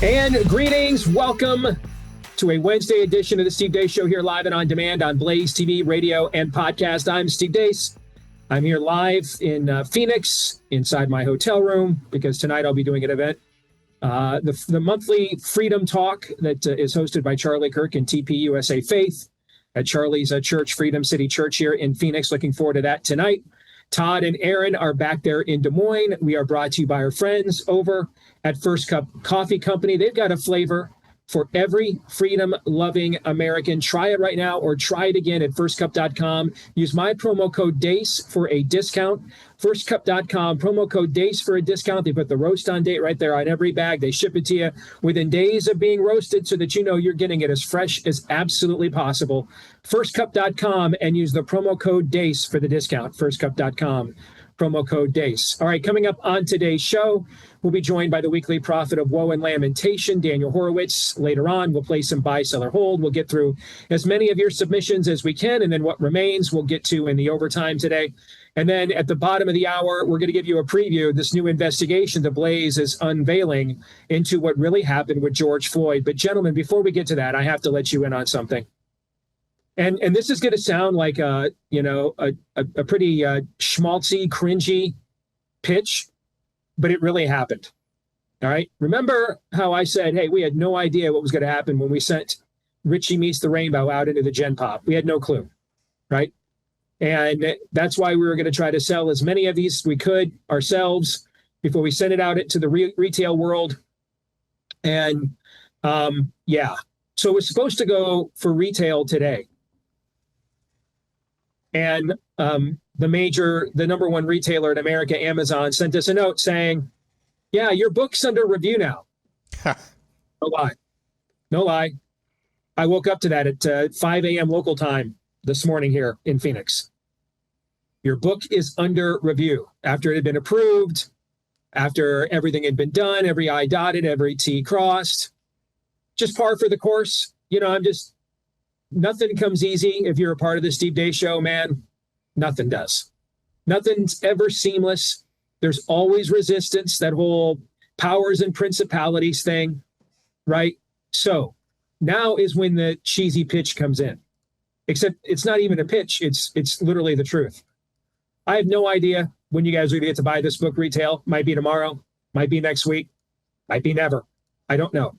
And greetings. Welcome to a Wednesday edition of the Steve Deace Show here live and on demand on BlazeTV, radio, and podcast. I'm Steve Deace. I'm here live in Phoenix inside my hotel room because tonight I'll be doing an event. The monthly Freedom Talk that is hosted by Charlie Kirk and TP USA Faith at Charlie's Church, Freedom City Church here in Phoenix. Looking forward to that tonight. Todd and Aaron are back there in Des Moines. We are brought to you by our friends over at First Cup Coffee Company. They've got a flavor for every freedom-loving American. Try it right now or try it again at firstcup.com. Use my promo code DACE for a discount. Firstcup.com, promo code DACE for a discount. They put the roast on date right there on every bag. They ship it to you within days of being roasted so that you know you're getting it as fresh as absolutely possible. Firstcup.com and use the promo code DACE for the discount. Firstcup.com, promo code DACE. All right, coming up on today's show, we'll be joined by the weekly prophet of woe and lamentation, Daniel Horowitz. Later on, we'll play some buy, sell, or hold. We'll get through as many of your submissions as we can, and then what remains we'll get to in the overtime today. And then at the bottom of the hour, we're going to give you a preview of this new investigation that Blaze is unveiling into what really happened with George Floyd. But gentlemen, before we get to that, I have to let you in on something. And this is going to sound like a pretty schmaltzy, cringy pitch, but it really happened. All right. Remember how I said, hey, we had no idea what was going to happen when we sent Richie Meets the Rainbow out into the Gen Pop. We had no clue. Right. And that's why we were going to try to sell as many of these as we could ourselves before we sent it out into the retail world. And so it was supposed to go for retail today. And the number one retailer in America, Amazon, sent us a note saying, yeah, your book's under review now. No lie. I woke up to that at 5 a.m. local time this morning here in Phoenix. Your book is under review after it had been approved, after everything had been done, every I dotted, every T crossed. Just par for the course. Nothing comes easy if you're a part of the Steve Deace Show, man. Nothing does. Nothing's ever seamless. There's always resistance, that whole powers and principalities thing, right? So now is when the cheesy pitch comes in. Except it's not even a pitch. It's literally the truth. I have no idea when you guys are going to get to buy this book retail. Might be tomorrow. Might be next week. Might be never. I don't know.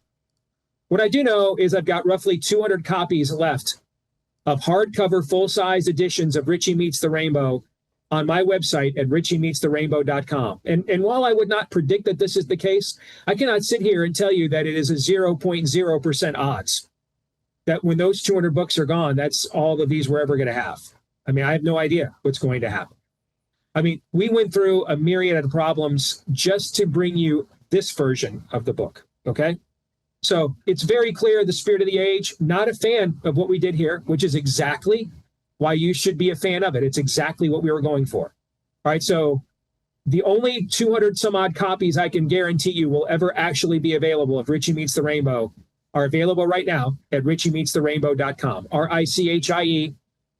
What I do know is I've got roughly 200 copies left of hardcover full-size editions of Richie Meets the Rainbow on my website at richiemeetstherrainbow.com. And while I would not predict that this is the case, I cannot sit here and tell you that it is a 0.0% odds that when those 200 books are gone, that's all of these we're ever going to have. I mean, I have no idea what's going to happen. I mean, we went through a myriad of problems just to bring you this version of the book, okay? So it's very clear the spirit of the age, not a fan of what we did here, which is exactly why you should be a fan of it. It's exactly what we were going for. All right, so the only 200 some odd copies I can guarantee you will ever actually be available of Richie Meets the Rainbow are available right now at richiemeetstherrainbow.com. RICHIE,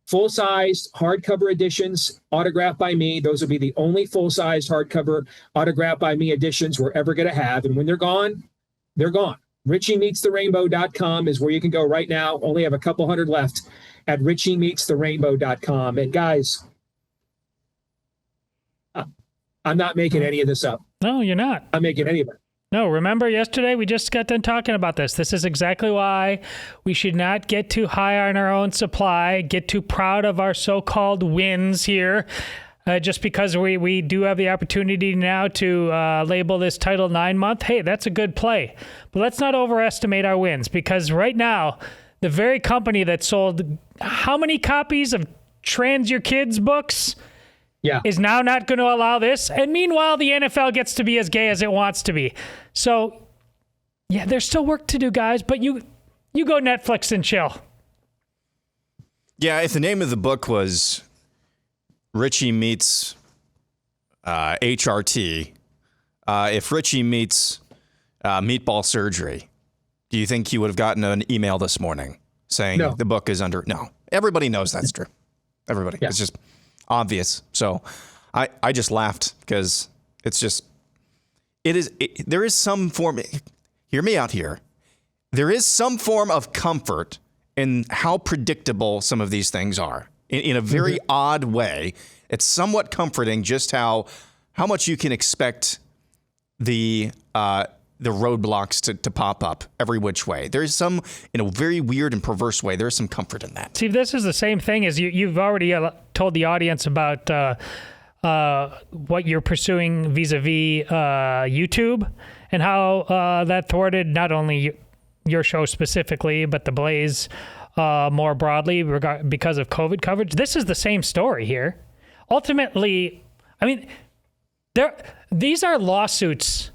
full-sized hardcover editions, autographed by me. Those will be the only full-sized hardcover autographed by me editions we're ever going to have. And when they're gone, they're gone. richiemeetstherrainbow.com is where you can go right now. Only have a couple hundred left at richiemeetstherrainbow.com. And guys, I'm not making any of this up. No, you're not. I'm making any of it. No, remember yesterday we just got done talking about this. This is exactly why we should not get too high on our own supply, get too proud of our so-called wins here. Just because we do have the opportunity now to label this Title IX month, hey, that's a good play. But let's not overestimate our wins, because right now, the very company that sold how many copies of Trans Your Kids books is now not going to allow this. And meanwhile, the NFL gets to be as gay as it wants to be. So, yeah, there's still work to do, guys, but you go Netflix and chill. Yeah, if the name of the book was Richie Meets HRT, if Richie meets meatball surgery, do you think you would have gotten an email this morning saying the book is under? No, everybody knows that's true. Everybody. Yeah. It's just obvious. So I just laughed because it's just, there is some form. hear me out here. There is some form of comfort in how predictable some of these things are. In a very odd way, it's somewhat comforting just how much you can expect the roadblocks to pop up every which way. There's some, in a very weird and perverse way, there's some comfort in that. See, this is the same thing as you've already told the audience about what you're pursuing vis-a-vis YouTube and how that thwarted not only your show specifically, but the Blaze more broadly because of COVID coverage. This is the same story here. Ultimately, I mean, these are lawsuits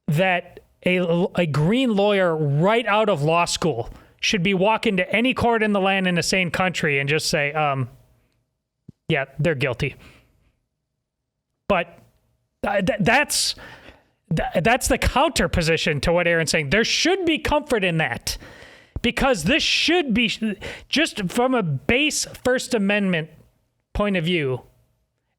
that a green lawyer right out of law school should be walking to any court in the land in a sane country and just say, yeah, they're guilty. But that's the counter position to what Aaron's saying. There should be comfort in that, because this should be, just from a base First Amendment point of view,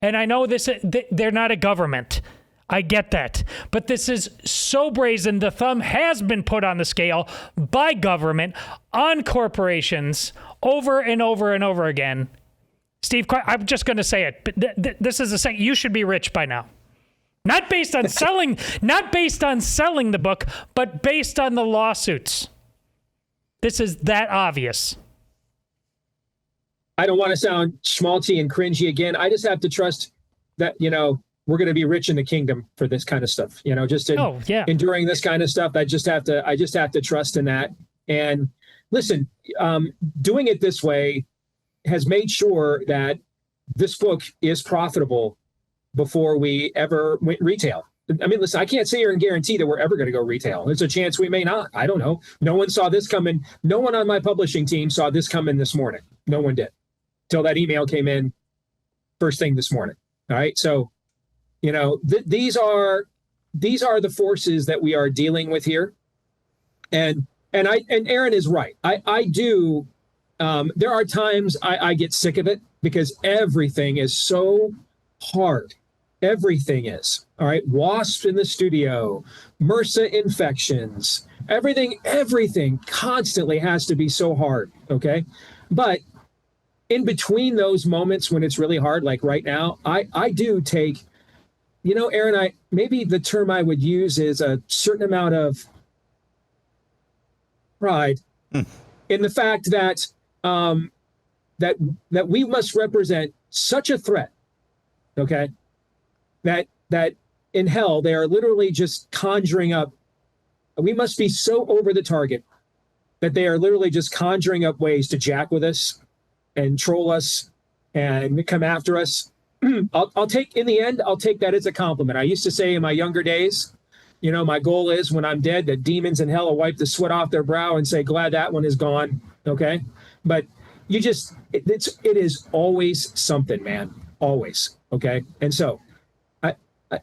and I know they're not a government. I get that. But this is so brazen. The thumb has been put on the scale by government on corporations over and over and over again. Steve, I'm just going to say it, but this is a second. You should be rich by now. Not based on selling the book, but based on the lawsuits. This is that obvious. I don't want to sound schmaltzy and cringy again. I just have to trust that, we're going to be rich in the kingdom for this kind of stuff, just enduring this kind of stuff. I just have to trust in that. And listen, doing it this way has made sure that this book is profitable before we ever went retail. I mean, listen, I can't sit here and guarantee that we're ever going to go retail. There's a chance we may not. I don't know. No one saw this coming. No one on my publishing team saw this coming this morning. No one did, till that email came in first thing this morning. All right. So, these are the forces that we are dealing with here. And Aaron is right. I do. There are times I get sick of it because everything is so hard. Everything is. All right. Wasps in the studio, MRSA infections, everything constantly has to be so hard. Okay. But in between those moments when it's really hard, like right now, I do take, Aaron, maybe the term I would use is a certain amount of pride in the fact that that we must represent such a threat, okay, that in hell they are literally just conjuring up. We must be so over the target that they are literally just conjuring up ways to jack with us and troll us and come after us. I'll take that as a compliment. I used to say in my younger days, my goal is when I'm dead, that demons in hell will wipe the sweat off their brow and say, glad that one is gone. Okay. But it is always something, man. Always. Okay. And so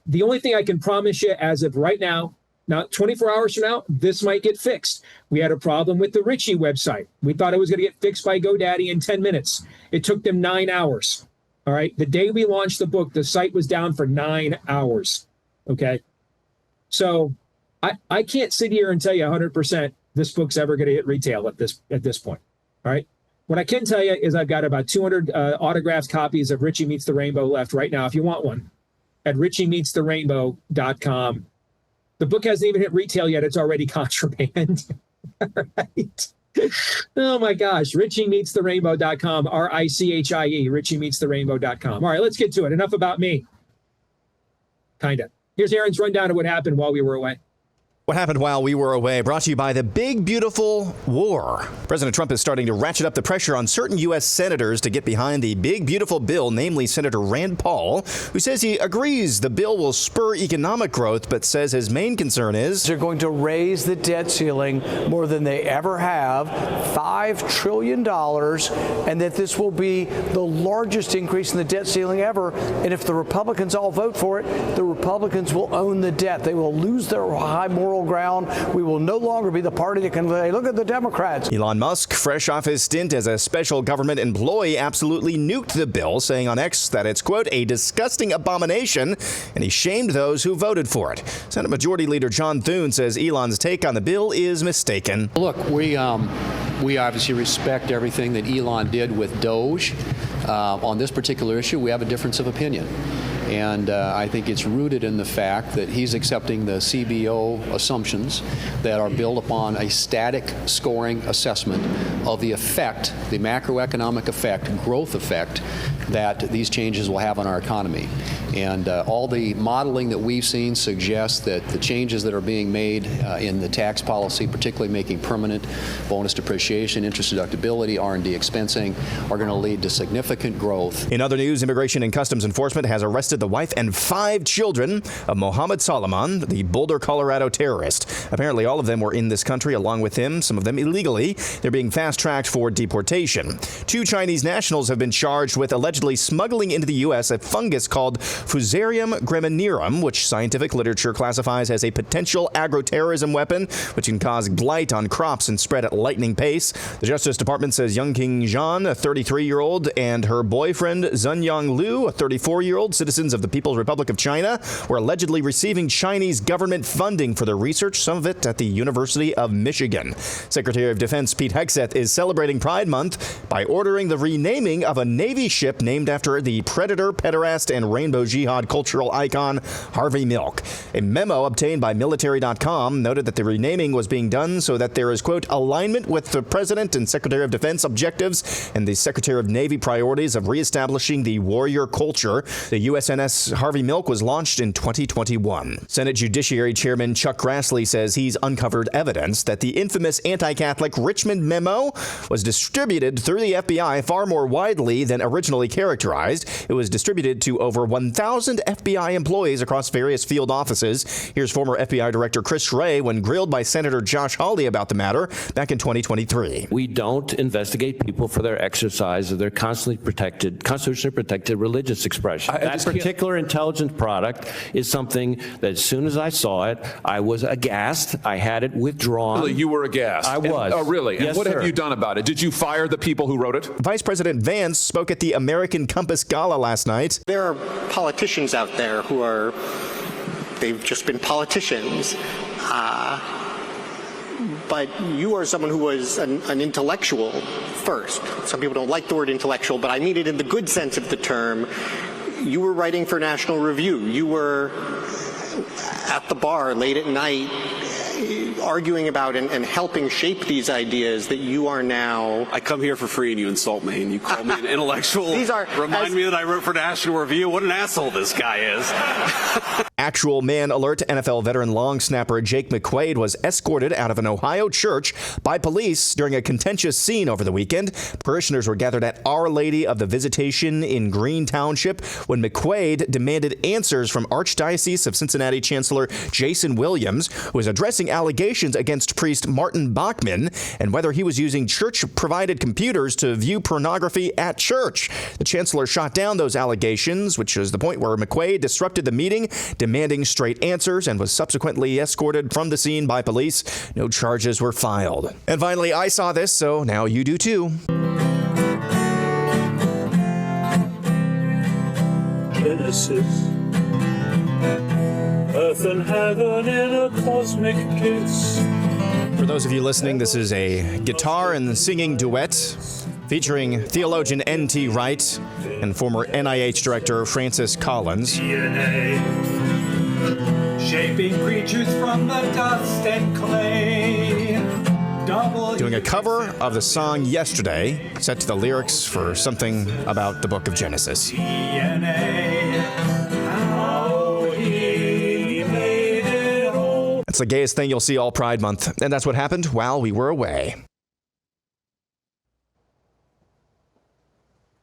the only thing I can promise you as of right now, not 24 hours from now, this might get fixed. We had a problem with the Richie website. We thought it was going to get fixed by GoDaddy in 10 minutes. It took them 9 hours. All right. The day we launched the book, the site was down for 9 hours. Okay. So I can't sit here and tell you 100% this book's ever going to hit retail at this point. All right. What I can tell you is I've got about 200 autographed copies of Richie Meets the Rainbow left right now, if you want one, at richiemeetstherrainbow.com. The book hasn't even hit retail yet. It's already contraband. All right. Oh my gosh. richiemeetstherrainbow.com, RICHIE, richiemeetstherrainbow.com. All right, let's get to it. Enough about me. Kind of. Here's Aaron's rundown of what happened while we were away. What happened while we were away, brought to you by the Big Beautiful War. President Trump is starting to ratchet up the pressure on certain U.S. senators to get behind the Big Beautiful Bill, namely Senator Rand Paul, who says he agrees the bill will spur economic growth, but says his main concern is they're going to raise the debt ceiling more than they ever have, $5 trillion, and that this will be the largest increase in the debt ceiling ever. And if the Republicans all vote for it, the Republicans will own the debt. They will lose their high moral moral ground. We will no longer be the party that can say, look at the Democrats. Elon Musk, fresh off his stint as a special government employee, absolutely nuked the bill, saying on X that it's, quote, a disgusting abomination, and he shamed those who voted for it. Senate Majority Leader John Thune says Elon's take on the bill is mistaken. Look, we obviously respect everything that Elon did with Doge. On this particular issue, we have a difference of opinion. And I think it's rooted in the fact that he's accepting the CBO assumptions that are built upon a static scoring assessment of the effect, the macroeconomic effect, growth effect, that these changes will have on our economy. And all the modeling that we've seen suggests that the changes that are being made in the tax policy, particularly making permanent bonus depreciation, interest deductibility, R&D expensing, are going to lead to significant growth. In other news, Immigration and Customs Enforcement has arrested the wife and 5 children of Mohammed Salman, the Boulder, Colorado terrorist. Apparently, all of them were in this country along with him, some of them illegally. They're being fast-tracked for deportation. 2 Chinese nationals have been charged with allegedly smuggling into the U.S. a fungus called Fusarium graminearum, which scientific literature classifies as a potential agroterrorism weapon, which can cause blight on crops and spread at lightning pace. The Justice Department says Young King Zhan, a 33-year-old, and her boyfriend Zunyang Liu, a 34-year-old, citizens of the People's Republic of China, were allegedly receiving Chinese government funding for their research, some of it at the University of Michigan. Secretary of Defense Pete Hegseth is celebrating Pride Month by ordering the renaming of a Navy ship named after the predator, pederast, and rainbow jihad cultural icon Harvey Milk. A memo obtained by military.com noted that the renaming was being done so that there is, quote, alignment with the President and Secretary of Defense objectives and the Secretary of Navy priorities of reestablishing the warrior culture. The USNS Harvey Milk was launched in 2021. Senate Judiciary Chairman Chuck Grassley says he's uncovered evidence that the infamous anti-Catholic Richmond memo was distributed through the FBI far more widely than originally characterized. It was distributed to over 1,000 FBI employees across various field offices. Here's former FBI Director Chris Wray when grilled by Senator Josh Hawley about the matter back in 2023. We don't investigate people for their exercise of their constitutionally protected religious expression. That particular intelligence product is something that as soon as I saw it, I was aghast. I had it withdrawn. Really? You were aghast? I was. Oh, really? Yes, and what sir. have you done about it? Did you fire the people who wrote it? Vice President Vance spoke at the American Compass Gala last night. There are politicians out there who are, they've just been politicians. But you are someone who was an intellectual first. Some people don't like the word intellectual, but I mean it in the good sense of the term. You were writing for National Review. You were at the bar late at night arguing about and helping shape these ideas that you are now. I come here for free and you insult me and you call me an intellectual. Remind me that I wrote for National Review. What an asshole this guy is. Actual man alert. NFL veteran long snapper Jake McQuaid was escorted out of an Ohio church by police during a contentious scene over the weekend. Parishioners were gathered at Our Lady of the Visitation in Green Township when McQuaid demanded answers from Archdiocese of Cincinnati Chancellor Jason Williams, who was addressing allegations against priest Martin Bachman and whether he was using church-provided computers to view pornography at church. The chancellor shot down those allegations, which is the point where McQuaid disrupted the meeting, demanding straight answers, and was subsequently escorted from the scene by police. No charges were filed. And finally, I saw this, so now you do too. Genesis. Earth and heaven in a cosmic kiss. For those of you listening, this is a guitar and singing duet featuring theologian N.T. Wright and former NIH director Francis Collins. DNA, shaping creatures from the dust and clay. Doing a cover of the song Yesterday, set to the lyrics for something about the book of Genesis. It's the gayest thing you'll see all Pride Month, and that's what happened while we were away.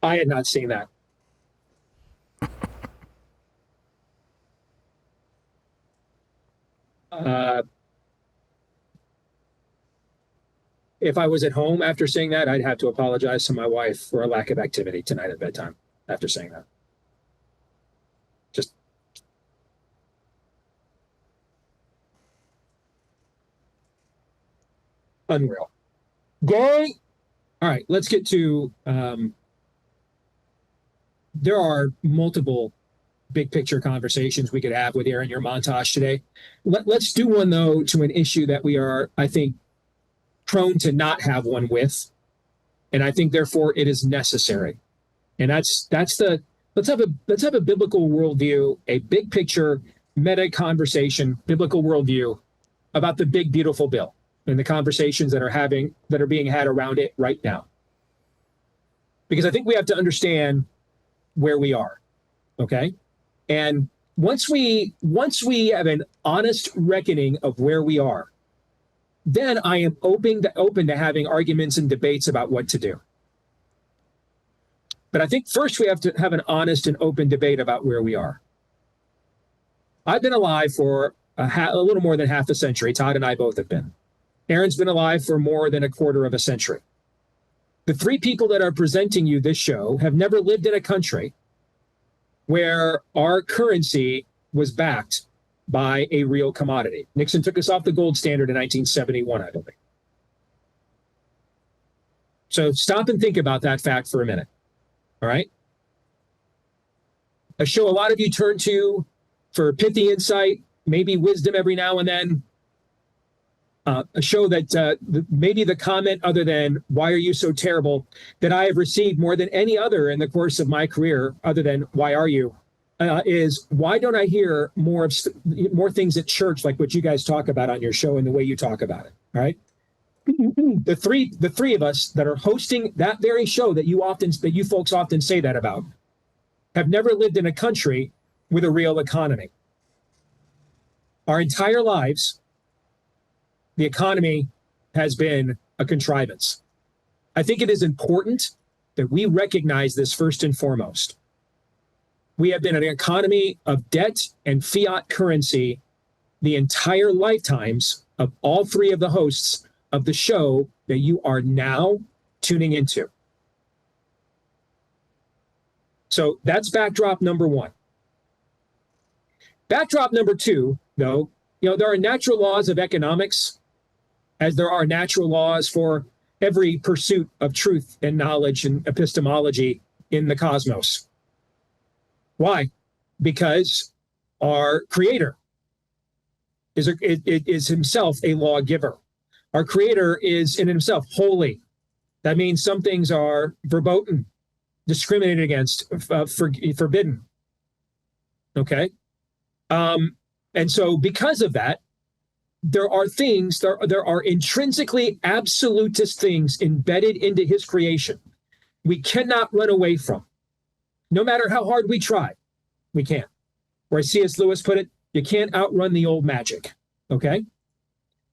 I had not seen that. If I was at home after seeing that, I'd have to apologize to my wife for a lack of activity tonight at bedtime after seeing that. Just Unreal. Gay. All right, let's get to, there are multiple big picture conversations we could have with Aaron, your montage today. Let's do one, though, to an issue that we are, I think, prone to not have one with. And I think, therefore, it is necessary. And that's the, let's have a biblical worldview, a big picture, meta conversation, biblical worldview about the big, beautiful bill and the conversations that are being had around it right now. Because I think we have to understand where we are, okay? And once we have an honest reckoning of where we are, then I am open to having arguments and debates about what to do. But I think first we have to have an honest and open debate about where we are. I've been alive for a little more than half a century. Todd and I both have been. Aaron's been alive for more than a quarter of a century. The three people that are presenting you this show have never lived in a country where our currency was backed by a real commodity. Nixon took us off the gold standard in 1971, I believe. So stop and think about that fact for a minute, all right? A show a lot of you turn to for pithy insight, maybe wisdom every now and then. A show that maybe the comment other than, why are you so terrible, that I have received more than any other in the course of my career, other than, why are you, is, why don't I hear more things at church like what you guys talk about on your show and the way you talk about it, all right? The three of us that are hosting that very show that you folks often say that about have never lived in a country with a real economy. Our entire lives, the economy has been a contrivance. I think it is important that we recognize this first and foremost. We have been an economy of debt and fiat currency the entire lifetimes of all three of the hosts of the show that you are now tuning into. So that's backdrop number one. Backdrop number two, though, there are natural laws of economics, as there are natural laws for every pursuit of truth and knowledge and epistemology in the cosmos. Why? Because our Creator is himself a lawgiver. Our Creator is in himself holy. That means some things are verboten, discriminated against, forbidden. Okay? And so because of that, there are intrinsically absolutist things embedded into his creation we cannot run away from. No matter how hard we try, we can't. Or as C.S. Lewis put it, you can't outrun the old magic, okay?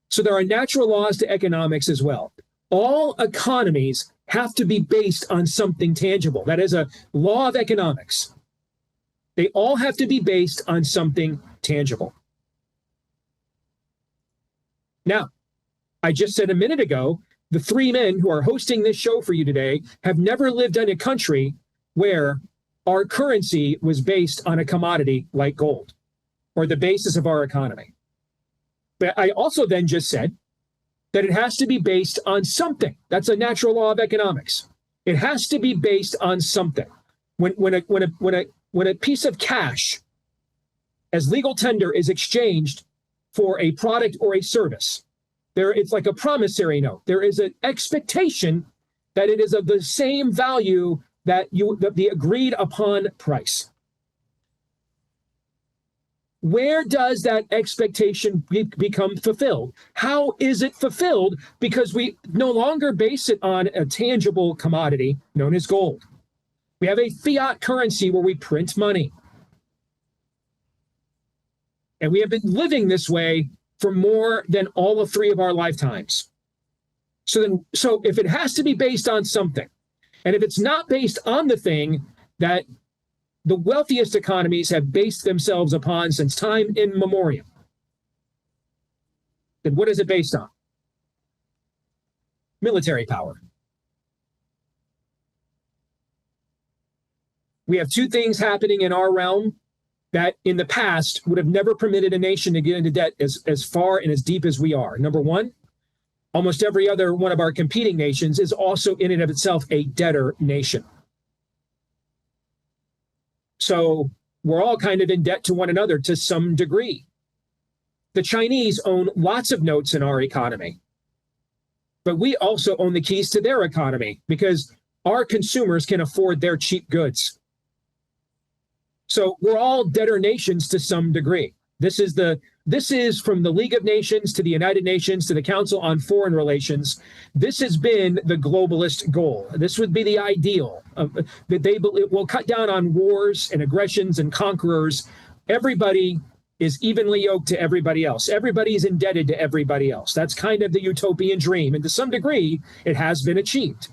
So there are natural laws to economics as well. All economies have to be based on something tangible. That is a law of economics. They all have to be based on something tangible. Now, I just said a minute ago, the three men who are hosting this show for you today have never lived in a country where our currency was based on a commodity like gold, or the basis of our economy. But I also then just said that it has to be based on something. That's a natural law of economics. It has to be based on something. When a piece of cash as legal tender is exchanged for a product or a service, it's like a promissory note. There is an expectation that it is of the same value that the agreed upon price. Where does that expectation become fulfilled? How is it fulfilled? Because we no longer base it on a tangible commodity known as gold. We have a fiat currency where we print money. And we have been living this way for more than all of three of our lifetimes. So if it has to be based on something, and if it's not based on the thing that the wealthiest economies have based themselves upon since time immemorial, then what is it based on? Military power. We have two things happening in our realm that in the past would have never permitted a nation to get into debt as far and as deep as we are. Number one, almost every other one of our competing nations is also in and of itself a debtor nation. So we're all kind of in debt to one another to some degree. The Chinese own lots of notes in our economy, but we also own the keys to their economy because our consumers can afford their cheap goods. So we're all debtor nations to some degree. This is from the League of Nations to the United Nations to the Council on Foreign Relations. This has been the globalist goal. This would be the ideal. It will cut down on wars and aggressions and conquerors. Everybody is evenly yoked to everybody else. Everybody is indebted to everybody else. That's kind of the utopian dream. And to some degree, it has been achieved.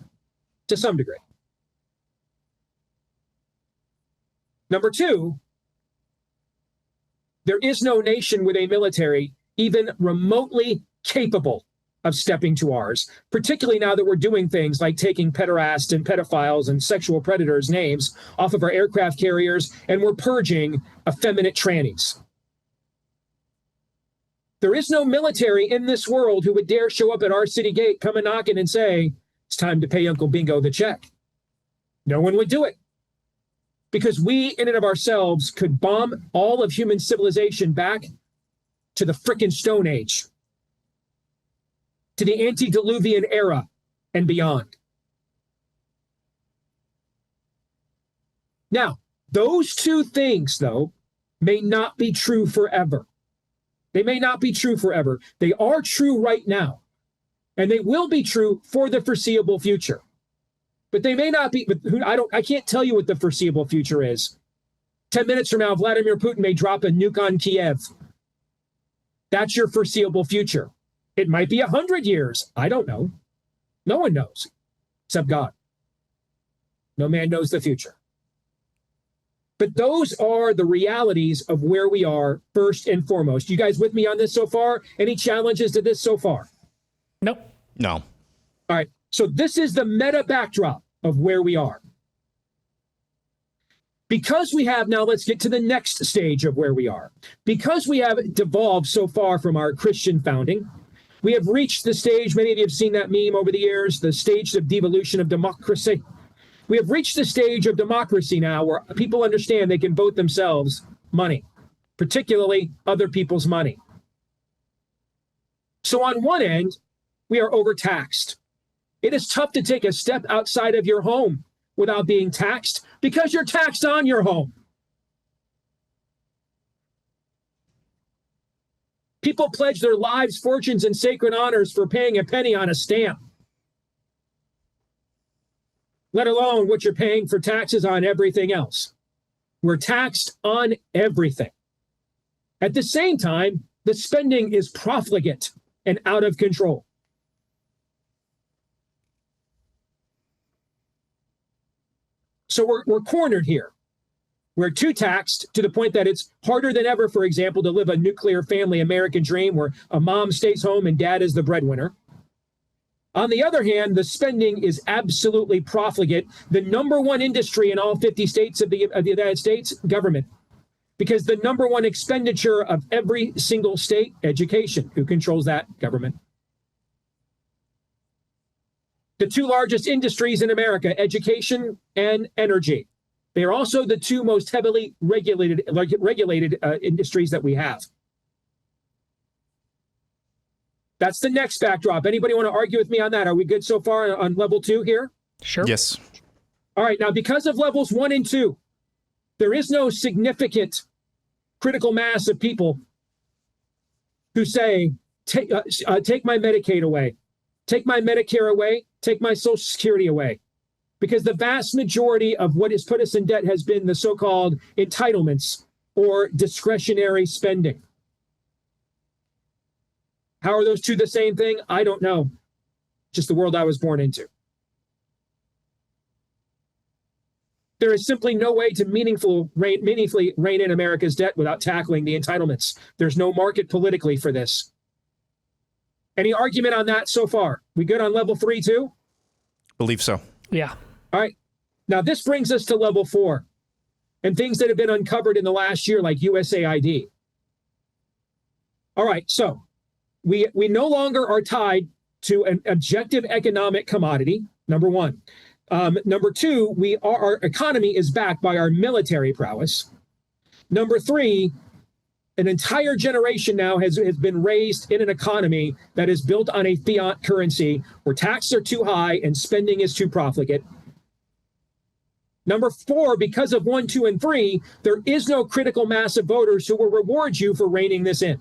To some degree. Number two, there is no nation with a military even remotely capable of stepping to ours, particularly now that we're doing things like taking pederasts and pedophiles and sexual predators' names off of our aircraft carriers, and we're purging effeminate trannies. There is no military in this world who would dare show up at our city gate, come a knocking and say, it's time to pay Uncle Bingo the check. No one would do it. Because we, in and of ourselves, could bomb all of human civilization back to the frickin' Stone Age, to the antediluvian era and beyond. Now, those two things, though, may not be true forever. They may not be true forever. They are true right now, and they will be true for the foreseeable future. But they may not be, I can't tell you what the foreseeable future is. 10 minutes from now, Vladimir Putin may drop a nuke on Kiev. That's your foreseeable future. It might be 100 years. I don't know. No one knows, except God. No man knows the future. But those are the realities of where we are first and foremost. You guys with me on this so far? Any challenges to this so far? Nope. No. All right. So this is the meta backdrop of where we are. Because we have, now let's get to the next stage of where we are. Because we have devolved so far from our Christian founding, we have reached the stage, many of you have seen that meme over the years, the stage of devolution of democracy. We have reached the stage of democracy now where people understand they can vote themselves money, particularly other people's money. So on one end, we are overtaxed. It is tough to take a step outside of your home without being taxed because you're taxed on your home. People pledge their lives, fortunes, and sacred honors for paying a penny on a stamp, let alone what you're paying for taxes on everything else. We're taxed on everything. At the same time, the spending is profligate and out of control. So we're cornered here. We're too taxed to the point that it's harder than ever, for example, to live a nuclear family American dream where a mom stays home and dad is the breadwinner. On the other hand, the spending is absolutely profligate. The number one industry in all 50 states of the United States, government. Because the number one expenditure of every single state, education. Who controls that? Government. The two largest industries in America, education and energy. They are also the two most heavily regulated industries that we have. That's the next backdrop. Anybody want to argue with me on that? Are we good so far on level 2 here? Sure. Yes. All right. Now, because of levels 1 and 2, there is no significant critical mass of people who say, take my Medicaid away, take my Medicare away, take my Social Security away. Because the vast majority of what has put us in debt has been the so-called entitlements or discretionary spending. How are those two the same thing? I don't know. Just the world I was born into. There is simply no way to meaningfully rein in America's debt without tackling the entitlements. There's no market politically for this. Any argument on that so far? We good on level 3 too? Believe so. Yeah. All right. Now this brings us to level 4 and things that have been uncovered in the last year, like USAID. All right. So we no longer are tied to an objective economic commodity, number one. Number two, our economy is backed by our military prowess. Number three, an entire generation now has been raised in an economy that is built on a fiat currency where taxes are too high and spending is too profligate. Number four, because of 1, 2, and 3, there is no critical mass of voters who will reward you for reining this in.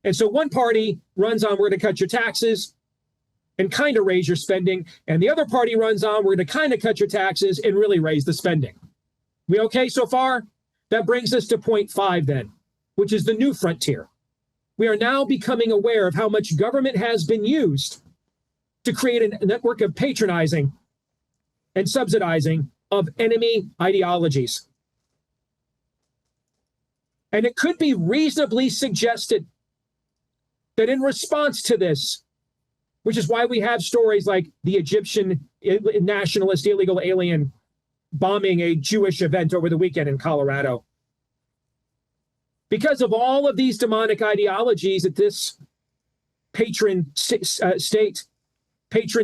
And so one party runs on, we're going to cut your taxes and kind of raise your spending. And the other party runs on, we're going to kind of cut your taxes and really raise the spending. We okay so far? That brings us to point 5 then, which is the new frontier. We are now becoming aware of how much government has been used to create a network of patronizing and subsidizing of enemy ideologies. And it could be reasonably suggested that in response to this, which is why we have stories like the Egyptian nationalist illegal alien bombing a Jewish event over the weekend in Colorado. Because of all of these demonic ideologies that this patron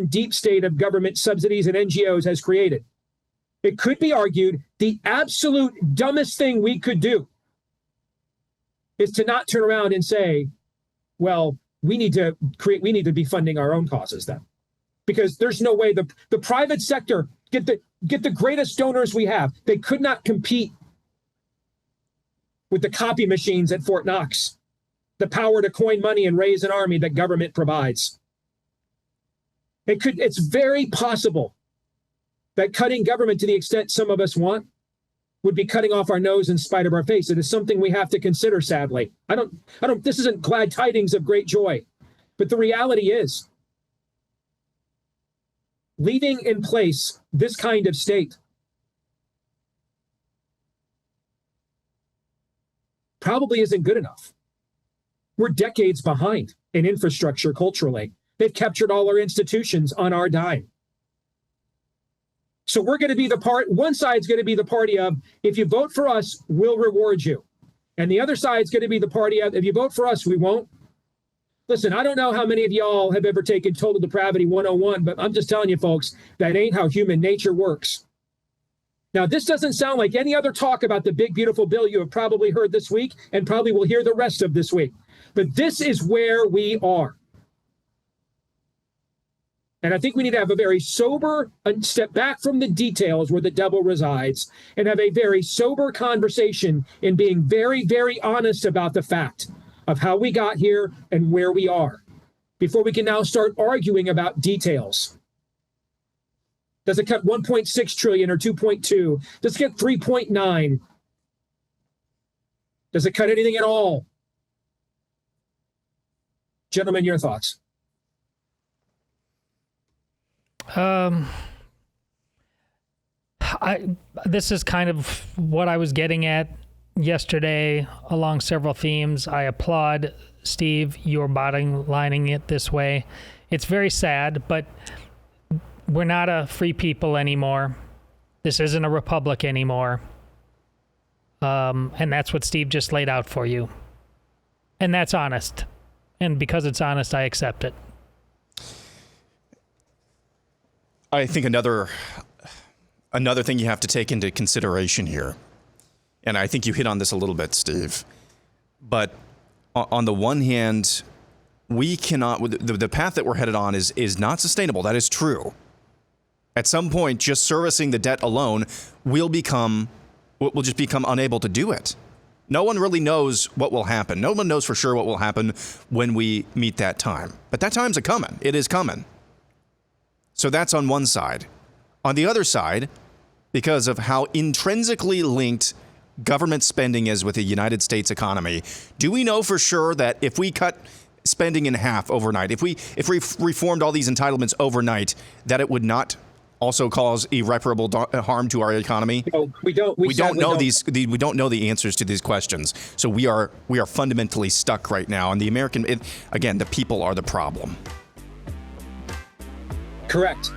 deep state of government subsidies and NGOs has created, it could be argued the absolute dumbest thing we could do is to not turn around and say, well, we need to be funding our own causes then. Because there's no way the private sector get the greatest donors we have. They could not compete with the copy machines at Fort Knox, the power to coin money and raise an army that government provides. It's very possible that cutting government to the extent some of us want would be cutting off our nose in spite of our face. It is something we have to consider, sadly. This isn't glad tidings of great joy, but the reality is leaving in place this kind of state probably isn't good enough. We're decades behind in infrastructure culturally. They've captured all our institutions on our dime. So we're going to be one side's going to be the party of, if you vote for us, we'll reward you. And the other side's going to be the party of, if you vote for us, we won't. Listen, I don't know how many of y'all have ever taken Total Depravity 101, but I'm just telling you, folks, that ain't how human nature works. Now, this doesn't sound like any other talk about the big, beautiful bill you have probably heard this week and probably will hear the rest of this week. But this is where we are. And I think we need to have a very sober step back from the details where the devil resides and have a very sober conversation in being very, very honest about the fact of how we got here and where we are before we can now start arguing about details. Does it cut 1.6 trillion or 2.2? Does it get 3.9? Does it cut anything at all? Gentlemen, your thoughts. This is kind of what I was getting at yesterday along several themes. I applaud Steve, you're bottom lining it this way. It's very sad, but we're not a free people anymore. This isn't a republic anymore. And that's what Steve just laid out for you. And that's honest. And because it's honest, I accept it. I think another thing you have to take into consideration here, and I think you hit on this a little bit, Steve, but on the one hand, we cannot, the path that we're headed on is not sustainable. That is true. At some point, just servicing the debt alone we'll just become unable to do it. No one really knows what will happen. No one knows for sure what will happen when we meet that time. But that time's a-coming. It is coming. So that's on one side. On the other side, because of how intrinsically linked government spending is with the United States economy, do we know for sure that if we cut spending in half overnight, if we reformed all these entitlements overnight, that it would not also cause irreparable harm to our economy? No, we don't. We don't know the answers to these questions. So we are fundamentally stuck right now. And the people are the problem. Correct.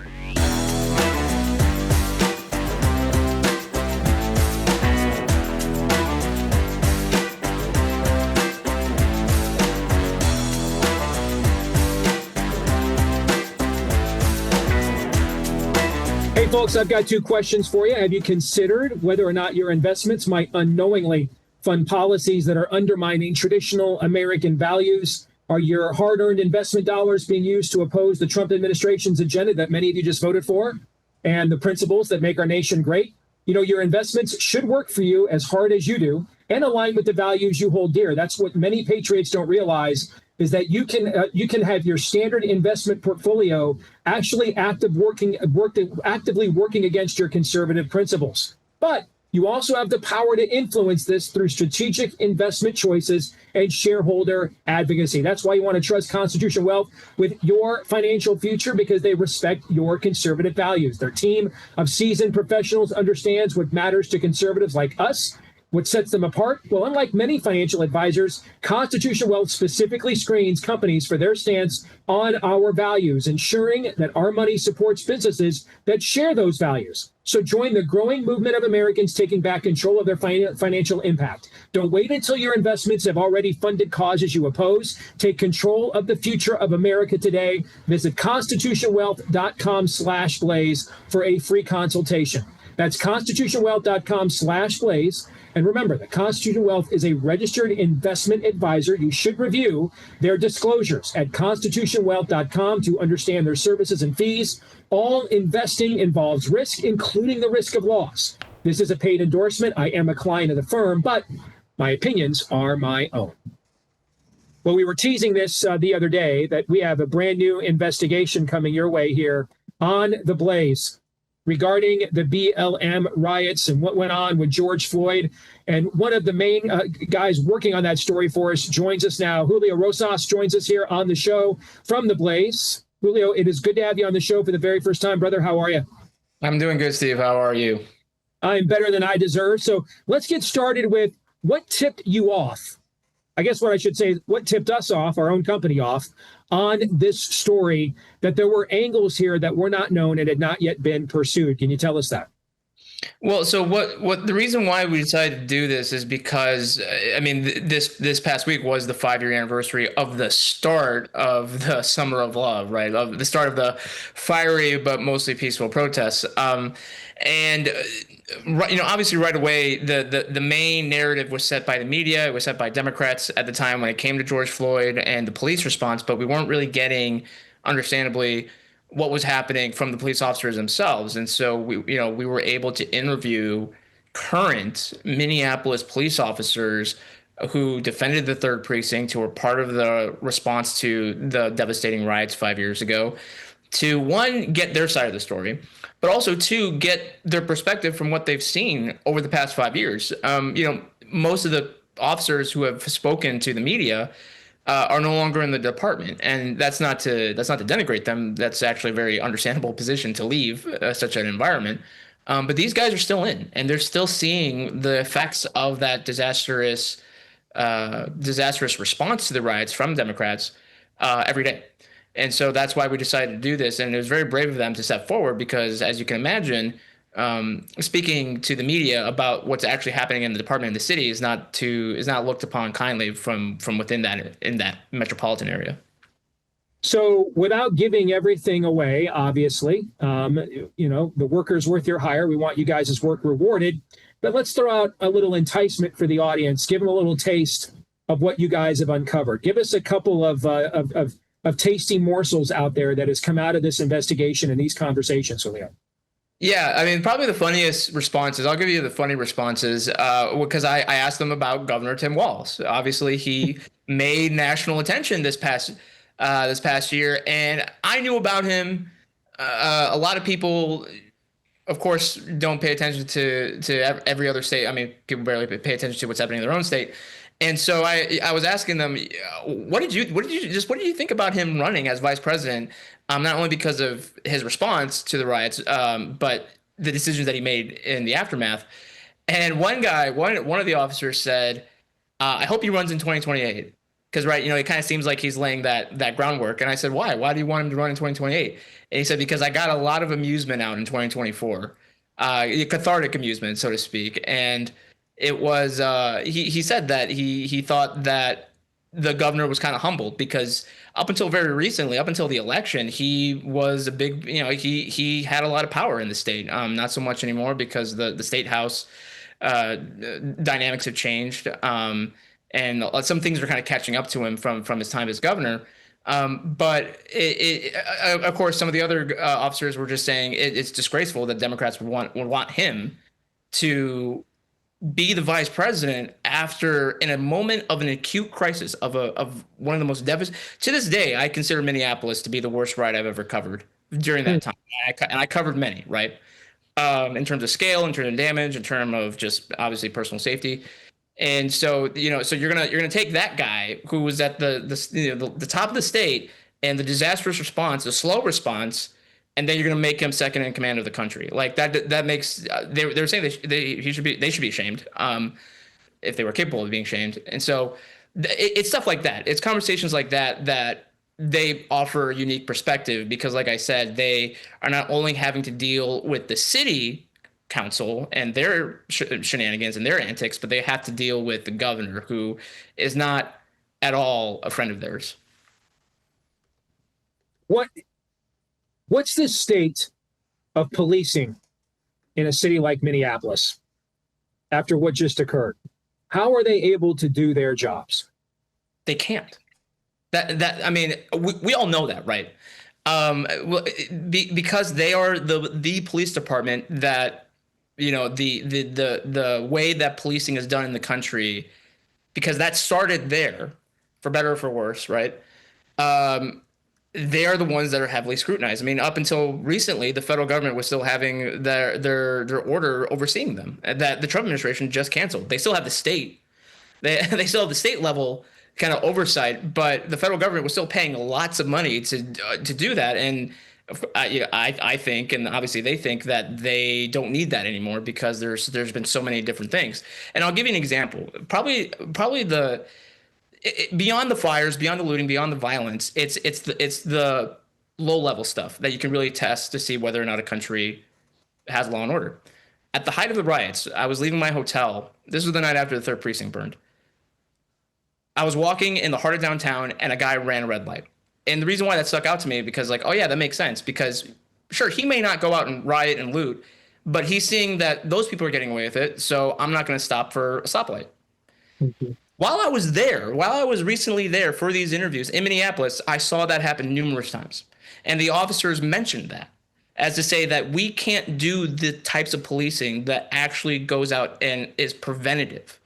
Folks, I've got two questions for you. Have you considered whether or not your investments might unknowingly fund policies that are undermining traditional American values? Are your hard-earned investment dollars being used to oppose the Trump administration's agenda that many of you just voted for and the principles that make our nation great? You know, your investments should work for you as hard as you do and align with the values you hold dear. That's what many patriots don't realize, is that you can have your standard investment portfolio actually actively working against your conservative principles. But you also have the power to influence this through strategic investment choices and shareholder advocacy. That's why you want to trust Constitution Wealth with your financial future, because they respect your conservative values. Their team of seasoned professionals understands what matters to conservatives like us. What sets them apart? Well, unlike many financial advisors, Constitution Wealth specifically screens companies for their stance on our values, ensuring that our money supports businesses that share those values. So join the growing movement of Americans taking back control of their financial impact. Don't wait until your investments have already funded causes you oppose. Take control of the future of America today. Visit constitutionwealth.com/blaze for a free consultation. That's constitutionwealth.com/blaze. And remember that Constitution Wealth is a registered investment advisor. You should review their disclosures at constitutionwealth.com to understand their services and fees. All investing involves risk, including the risk of loss. This is a paid endorsement. I am a client of the firm, but my opinions are my own. Well, we were teasing this the other day that we have a brand new investigation coming your way here on The Blaze regarding the BLM riots and what went on with George Floyd. And one of the main guys working on that story for us joins us now. Julio Rosas joins us here on the show from The Blaze. Julio, it is good to have you on the show for the very first time, brother. How are you? I'm doing good, Steve. How are you? I'm better than I deserve. So let's get started with what tipped you off. I guess what I should say is what tipped us off, our own company off, on this story, that there were angles here that were not known and had not yet been pursued. Can you tell us that? Well, so what the reason why we decided to do this is because, I mean, this past week was the 5-year anniversary of the start of the Summer of Love, right? Of the start of the fiery but mostly peaceful protests. Obviously right away, the main narrative was set by the media. It was set by Democrats at the time when it came to George Floyd and the police response, but we weren't really getting, understandably, what was happening from the police officers themselves. And so we were able to interview current Minneapolis police officers who defended the 3rd Precinct, who were part of the response to the devastating riots 5 years ago, to, one, get their side of the story, but also, two, get their perspective from what they've seen over the past 5 years. Most of the officers who have spoken to the media are no longer in the department, and that's not to denigrate them. That's actually a very understandable position to leave such an environment. But these guys are still in, and they're still seeing the effects of that disastrous response to the riots from Democrats every day. And so that's why we decided to do this. And it was very brave of them to step forward because, as you can imagine, speaking to the media about what's actually happening in the department and the city is not looked upon kindly from within that metropolitan area. So without giving everything away, obviously, the worker's worth your hire. We want you guys' work rewarded. But let's throw out a little enticement for the audience. Give them a little taste of what you guys have uncovered. Give us a couple of tasty morsels out there that has come out of this investigation and these conversations, Julio. Yeah, I mean, probably the funniest responses, I'll give you the funny responses, because I asked them about Governor Tim Walz. Obviously, he made national attention this past year, and I knew about him. A lot of people, of course, don't pay attention to every other state. I mean, people barely pay attention to what's happening in their own state. And so I was asking them, what did you think about him running as vice president? Not only because of his response to the riots, but the decisions that he made in the aftermath. And one of the officers said, I hope he runs in 2028. Because, right, it kind of seems like he's laying that groundwork. And I said, why? Why do you want him to run in 2028? And he said, because I got a lot of amusement out in 2024, cathartic amusement, so to speak. And it was he said that he thought that the governor was kind of humbled because up until very recently, up until the election, he was a big, he had a lot of power in the state. Not so much anymore because the state house dynamics have changed. And some things are kind of catching up to him from his time as governor. But of course, some of the other officers were just saying it's disgraceful that Democrats would want him to be the vice president after, in a moment of an acute crisis of one of the most devastating. To this day, I consider Minneapolis to be the worst riot I've ever covered during that time, and I covered many, right? In terms of scale, in terms of damage, in terms of just obviously personal safety. And so, so you're gonna take that guy who was at the top of the state and the disastrous response, the slow response, and then you're gonna make him second in command of the country. Like that makes they're saying they should be ashamed if they were capable of being shamed. And so it's stuff like that. It's conversations like that they offer a unique perspective because, like I said, they are not only having to deal with the city council and their shenanigans and their antics, but they have to deal with the governor, who is not at all a friend of theirs. What's the state of policing in a city like Minneapolis after what just occurred? How are they able to do their jobs? They can't. I mean, we all know that, right? Because they are the police department that, the way that policing is done in the country, because that started there, for better or for worse, right? They are the ones that are heavily scrutinized. I mean, up until recently, the federal government was still having their order overseeing them that the Trump administration just canceled. They still have the state. They still have the state level kind of oversight, but the federal government was still paying lots of money to do that. And I think, and obviously they think, that they don't need that anymore because there's been so many different things. And I'll give you an example. Probably beyond the fires, beyond the looting, beyond the violence, it's the low level stuff that you can really test to see whether or not a country has law and order. At the height of the riots, I was leaving my hotel. This was the night after the 3rd precinct burned. I was walking in the heart of downtown and a guy ran a red light. And the reason why that stuck out to me, because oh yeah, that makes sense. Because sure, he may not go out and riot and loot, but he's seeing that those people are getting away with it. So I'm not going to stop for a stoplight. Mm-hmm. While I was recently there for these interviews in Minneapolis, I saw that happen numerous times. And the officers mentioned that as to say that we can't do the types of policing that actually goes out and is preventative.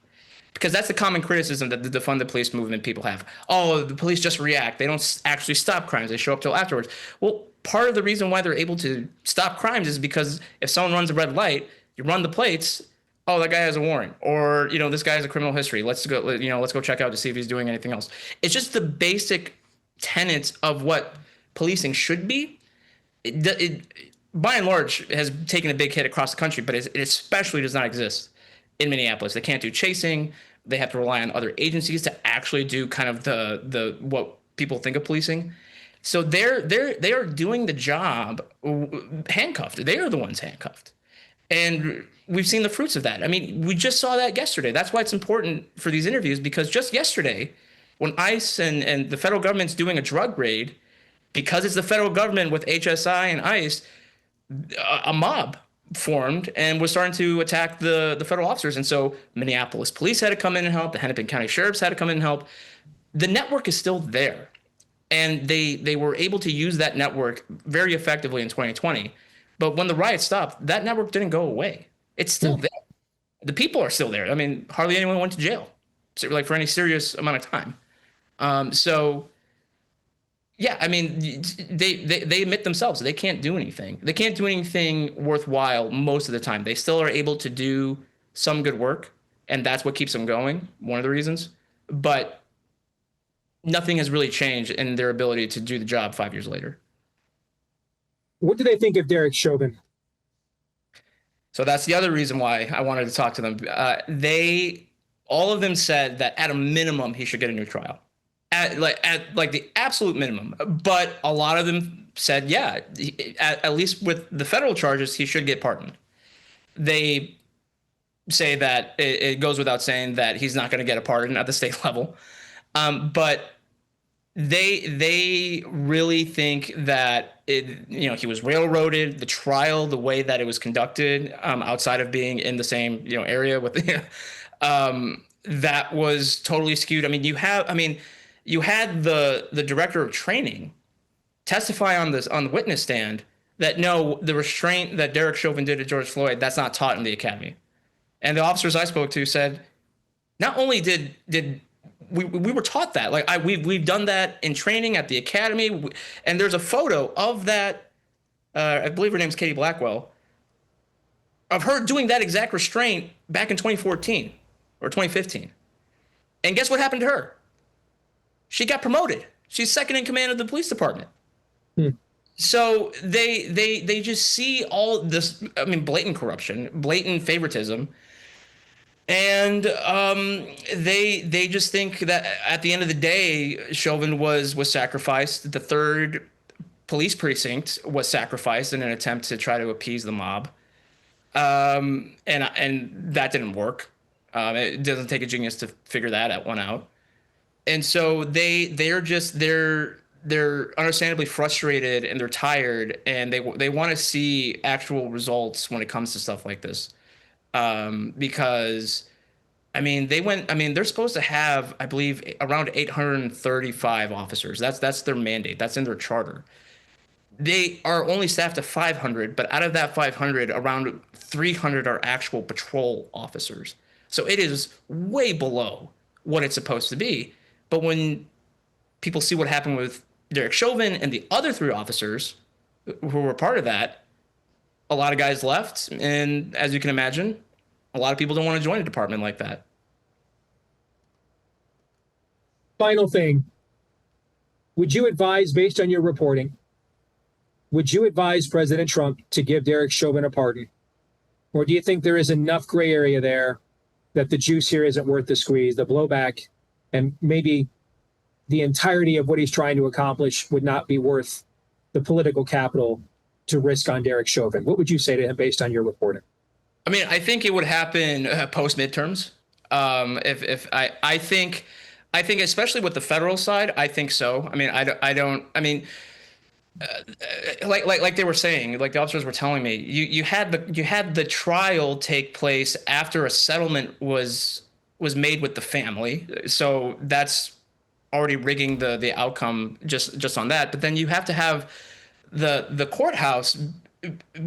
Because that's the common criticism that the defund the police movement people have. Oh, the police just react. They don't actually stop crimes. They show up till afterwards. Well, part of the reason why they're able to stop crimes is because if someone runs a red light, you run the plates. Oh, that guy has a warrant, or this guy has a criminal history. Let's go check out to see if he's doing anything else. It's just the basic tenets of what policing should be. It by and large has taken a big hit across the country, but it especially does not exist in Minneapolis. They can't do chasing. They have to rely on other agencies to actually do kind of the what people think of policing. So they are doing the job handcuffed. They are the ones handcuffed. And we've seen the fruits of that. I mean, we just saw that yesterday. That's why it's important for these interviews, because just yesterday, when ICE and the federal government's doing a drug raid, because it's the federal government with HSI and ICE, a mob formed and was starting to attack the federal officers. And so Minneapolis police had to come in and help. The Hennepin County sheriffs had to come in and help. The network is still there. And they were able to use that network very effectively in 2020. But when the riots stopped, that network didn't go away. It's still there. The people are still there. I mean, hardly anyone went to jail, for any serious amount of time. So, yeah, I mean, they admit themselves they can't do anything. They can't do anything worthwhile most of the time. They still are able to do some good work, and that's what keeps them going, one of the reasons. But nothing has really changed in their ability to do the job 5 years later. What do they think of Derek Chauvin? So that's the other reason why I wanted to talk to them. All of them said that at a minimum he should get a new trial, at the absolute minimum. But a lot of them said, yeah, at least with the federal charges, he should get pardoned. They say that it goes without saying that he's not going to get a pardon at the state level. But they really think that he was railroaded. The trial, the way that it was conducted, outside of being in the same area with that was totally skewed. I mean, you had the director of training testify on the witness stand that no, the restraint that Derek Chauvin did to George Floyd, that's not taught in the academy. And the officers I spoke to said, not only did we were taught that, like we've done that in training at the academy, and there's a photo of that. I believe her name's Katie Blackwell, of her doing that exact restraint back in 2014 or 2015. And guess what happened to her? She got promoted. She's second in command of the police department. So they just see all this, blatant corruption, blatant favoritism. And they just think that at the end of the day, Chauvin was sacrificed. The 3rd police precinct was sacrificed in an attempt to try to appease the mob. And that didn't work. It doesn't take a genius to figure that one out. And so they're understandably frustrated, and they're tired, and they want to see actual results when it comes to stuff like this. Because they're supposed to have, I believe, around 835 officers. That's their mandate. That's in their charter. They are only staffed at 500, but out of that 500, around 300 are actual patrol officers. So it is way below what it's supposed to be. But when people see what happened with Derek Chauvin and the other 3 officers who were part of that, a lot of guys left. And as you can imagine, a lot of people don't want to join a department like that. Final thing. Would you advise, based on your reporting, would you advise President Trump to give Derek Chauvin a pardon? Or do you think there is enough gray area there that the juice here isn't worth the squeeze, the blowback, and maybe the entirety of what he's trying to accomplish would not be worth the political capital to risk on Derek Chauvin? What would you say to him based on your reporting? I think it would happen post midterms. I think especially with the federal side, I think so. Like they were saying, like the officers were telling me, you had the trial take place after a settlement was made with the family. So that's already rigging the outcome just on that. But then you have to have the courthouse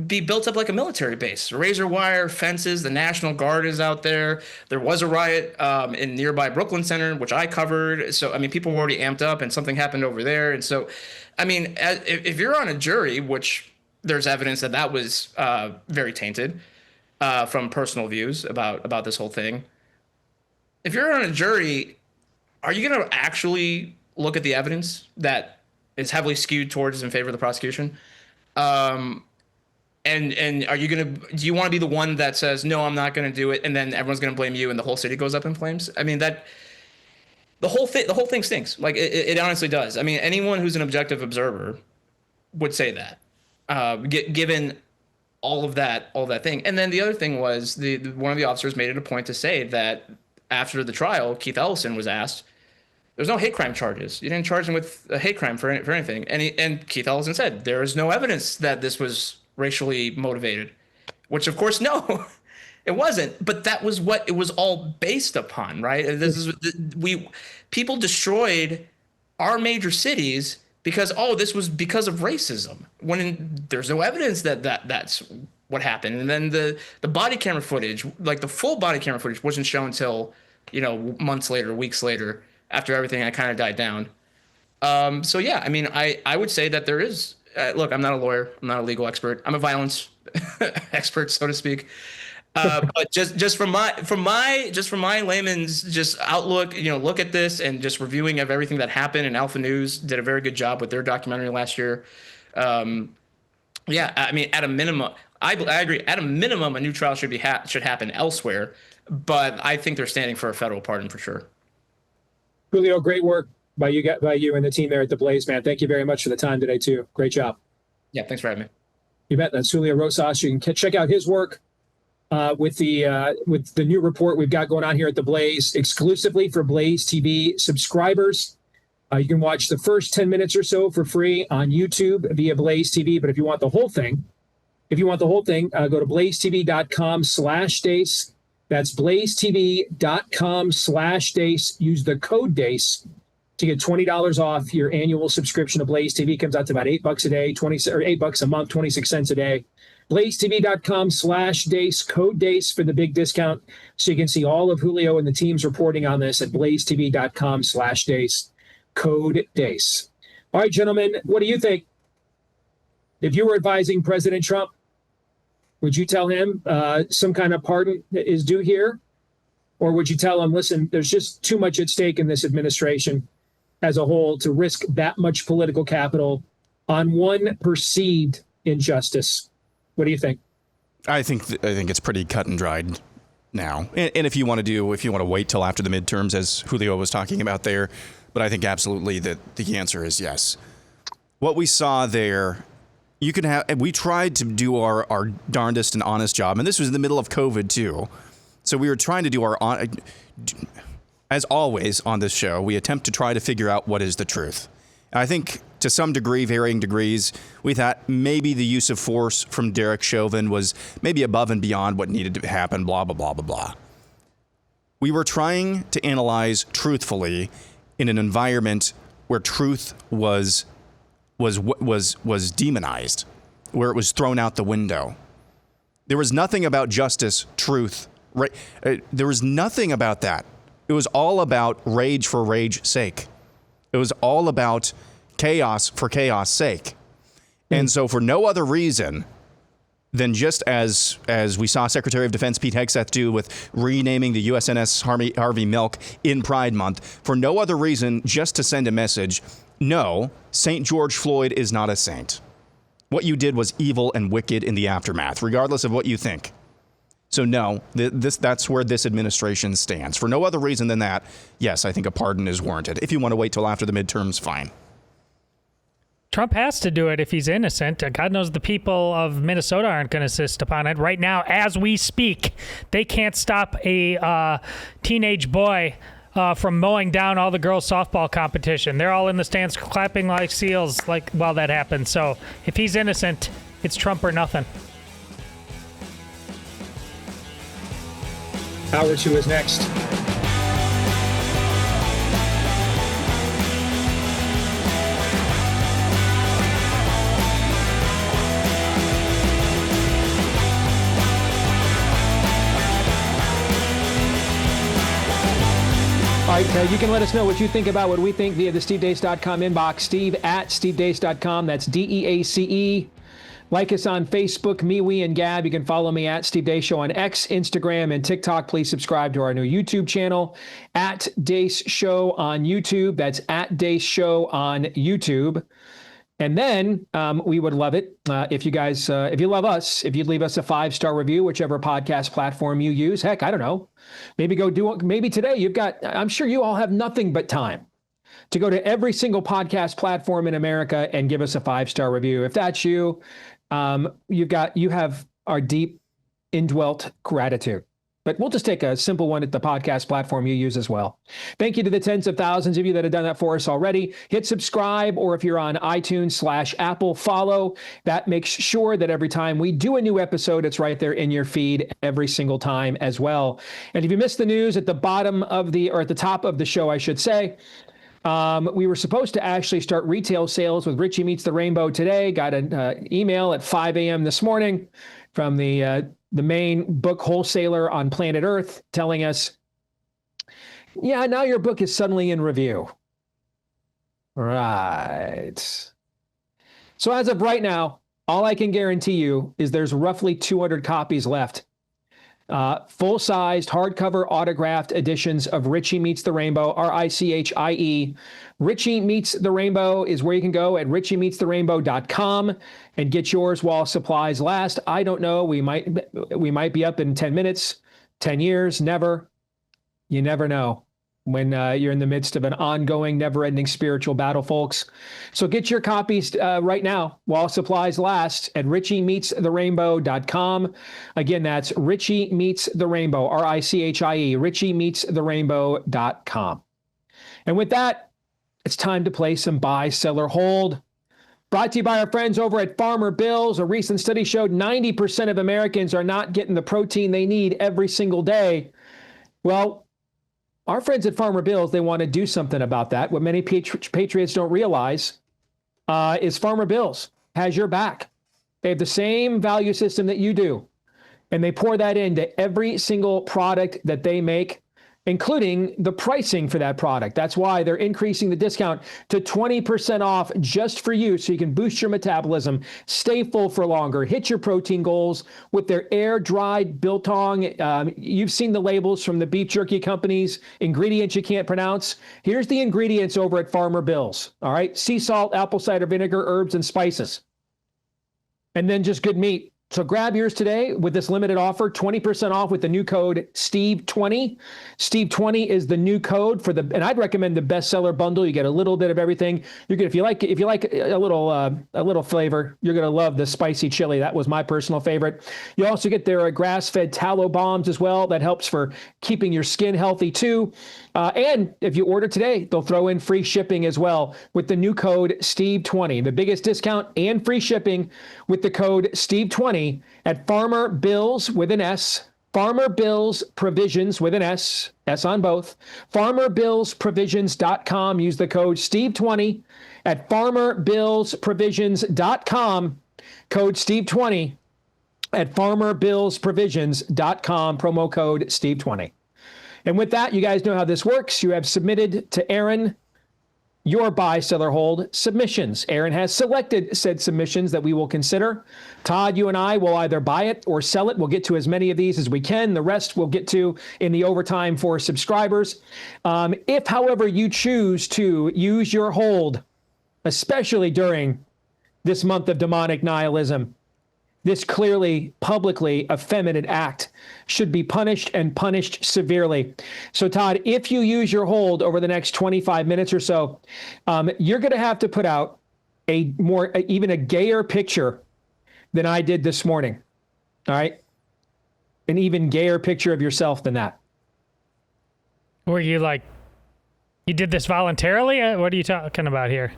be built up like a military base, razor wire fences. The National Guard is out there. There was a riot in nearby Brooklyn Center, which I covered. So, people were already amped up, and something happened over there. And so, if you're on a jury, which there's evidence that was very tainted from personal views about this whole thing. If you're on a jury, are you going to actually look at the evidence that is heavily skewed towards in favor of the prosecution? And are you do you want to be the one that says, no, I'm not going to do it, and then everyone's going to blame you and the whole city goes up in flames? The whole thing stinks. Like it honestly does. Anyone who's an objective observer would say that, given all of that thing. And then the other thing was one of the officers made it a point to say that after the trial, Keith Ellison was asked, there's no hate crime charges. You didn't charge him with a hate crime for anything. And Keith Ellison said, there is no evidence that this was racially motivated, which of course, no, it wasn't. But that was what it was all based upon, right? People destroyed our major cities because, this was because of racism, when there's no evidence that's what happened. And then the body camera footage, like the full body camera footage, wasn't shown until, months later, weeks later, after everything had kind of died down. So yeah, I would say that there is, look, I'm not a lawyer. I'm not a legal expert. I'm a violence expert, so to speak. But just from my layman's outlook, look at this and just reviewing of everything that happened. And Alpha News did a very good job with their documentary last year. At a minimum, I agree. At a minimum, a new trial should happen elsewhere. But I think they're standing for a federal pardon for sure. Julio, great work by you and the team there at the Blaze, man. Thank you very much for the time today too. Great job. Yeah, thanks for having me. You bet. That's Julio Rosas. You can check out his work with the new report we've got going on here at the Blaze, exclusively for Blaze TV subscribers. You can watch the first 10 minutes or so for free on YouTube via Blaze TV. But if you want the whole thing, go to blazetv.com/Deace. That's blazetv.com/Deace. Use the code Deace to get $20 off your annual subscription to Blaze TV. It comes out to about $8 a day, $8 a month, 26 cents a day. blazetv.com/Deace, code Deace for the big discount. So you can see all of Julio and the team's reporting on this at blazetv.com/Deace, code Deace. All right, gentlemen, what do you think? If you were advising President Trump, would you tell him some kind of pardon is due here? Or would you tell him, listen, there's just too much at stake in this administration as a whole to risk that much political capital on one perceived injustice? What do you think? I think it's pretty cut and dried now. And if you want to wait till after the midterms, as Julio was talking about there, but I think absolutely that the answer is yes. What we saw there, we tried to do our darndest and honest job, and this was in the middle of COVID too. So we were trying to do as always on this show, we attempt to try to figure out what is the truth. And I think to some degree, varying degrees, we thought maybe the use of force from Derek Chauvin was maybe above and beyond what needed to happen, blah, blah, blah, blah, blah. We were trying to analyze truthfully in an environment where truth was demonized, where it was thrown out the window. There was nothing about justice, truth, right? There was nothing about that. It was all about rage for rage's sake. It was all about chaos for chaos' sake. And so for no other reason than just as we saw Secretary of Defense Pete Hegseth do with renaming the USNS Harvey Milk in Pride Month, for no other reason, just to send a message, no, St. George Floyd is not a saint. What you did was evil and wicked in the aftermath, regardless of what you think. So no, that's where this administration stands. For no other reason than that, yes, I think a pardon is warranted. If you want to wait till after the midterms, fine. Trump has to do it if he's innocent. God knows the people of Minnesota aren't going to insist upon it. Right now, as we speak, they can't stop a teenage boy from mowing down all the girls' softball competition. They're all in the stands clapping like seals while that happens. So if he's innocent, it's Trump or nothing. Hour 2 is next. All right, you can let us know what you think about what we think via the stevedeace.com inbox, steve@stevedeace.com. That's DEACE. Like us on Facebook, MeWe, and Gab. You can follow me at Steve Deace Show on X, Instagram, and TikTok. Please subscribe to our new YouTube channel, at Deace Show on YouTube. That's at Deace Show on YouTube. And then we would love it if you guys, if you love us, if you'd leave us a 5-star review, whichever podcast platform you use. Heck, I don't know. Maybe today I'm sure you all have nothing but time to go to every single podcast platform in America and give us a 5-star review. If that's you, you have our deep indwelt gratitude. But we'll just take a simple one at the podcast platform you use as well. Thank you to the tens of thousands of you that have done that for us already. Hit subscribe, or if you're on iTunes/Apple, follow. That makes sure that every time we do a new episode, it's right there in your feed every single time as well. And if you missed the news at the bottom of or at the top of the show, I should say, we were supposed to actually start retail sales with Richie Meets the Rainbow today. Got an email at 5 a.m. this morning from the main book wholesaler on planet Earth telling us, yeah, now your book is suddenly in review. Right. So as of right now, all I can guarantee you is there's roughly 200 copies left. Full-sized, hardcover, autographed editions of Richie Meets the Rainbow, RICHIE. Richie Meets the Rainbow is where you can go at richiemeetstherainbow.com and get yours while supplies last. I don't know. We might be up in 10 minutes, 10 years, never. You never know when you're in the midst of an ongoing, never-ending spiritual battle, folks. So get your copies right now while supplies last at richiemeetstherainbow.com. Again, that's Richie Meets the Rainbow, R-I-C-H-I-E, richiemeetstherainbow.com. And with that, it's time to play some buy, sell, or hold. Brought to you by our friends over at Farmer Bills. A recent study showed 90% of Americans are not getting the protein they need every single day. Well, our friends at Farmer Bills, they want to do something about that. What many patriots don't realize is Farmer Bills has your back. They have the same value system that you do, and they pour that into every single product that they make, including the pricing for that product. That's why they're increasing the discount to 20% off just for you, so you can boost your metabolism, stay full for longer, hit your protein goals with their air-dried biltong. You've seen the labels from the beef jerky companies, ingredients you can't pronounce. Here's the ingredients over at Farmer Bills, all right? Sea salt, apple cider vinegar, herbs, and spices. And then just good meat. So grab yours today with this limited offer, 20% off with the new code STEVE20. STEVE20 is the new code for and I'd recommend the bestseller bundle. You get a little bit of everything. You're good if you like a little flavor. You're gonna love the spicy chili. That was my personal favorite. You also get their grass-fed tallow bombs as well. That helps for keeping your skin healthy too. And if you order today, they'll throw in free shipping as well with the new code STEVE20. The biggest discount and free shipping with the code STEVE20 at Farmer Bills with an S, Farmer Bills Provisions with an S on both, farmerbillsprovisions.com. Use the code STEVE20 at farmerbillsprovisions.com, code STEVE20 at farmerbillsprovisions.com, promo code STEVE20. And with that, you guys know how this works. You have submitted to Aaron your buy, sell, or hold submissions. Aaron has selected said submissions that we will consider. Todd, you and I will either buy it or sell it. We'll get to as many of these as we can. The rest we'll get to in the overtime for subscribers. If, however, you choose to use your hold, especially during this month of demonic nihilism, this clearly, publicly effeminate act should be punished, and punished severely. So, Todd, if you use your hold over the next 25 minutes or so, you're going to have to put out even a gayer picture than I did this morning. All right? An even gayer picture of yourself than that. Were you you did this voluntarily? What are you talking about here?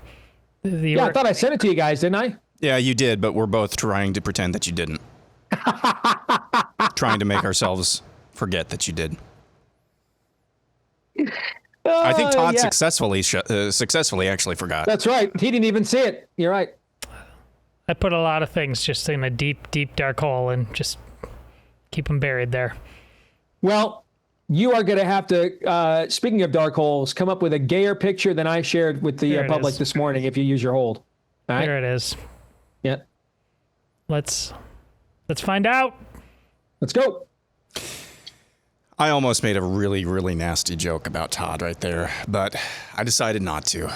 I thought I sent it to you guys, didn't I? Yeah, you did, but we're both trying to pretend that you didn't. Trying to make ourselves forget that you did. I think Todd successfully actually forgot. That's right. He didn't even see it. You're right. I put a lot of things just in a deep, deep, dark hole and just keep them buried there. Well, you are going to have to, speaking of dark holes, come up with a gayer picture than I shared with the public this morning if you use your hold. All right? There it is. Yeah. Let's find out. Let's go. I almost made a really, really nasty joke about Todd right there, but I decided not to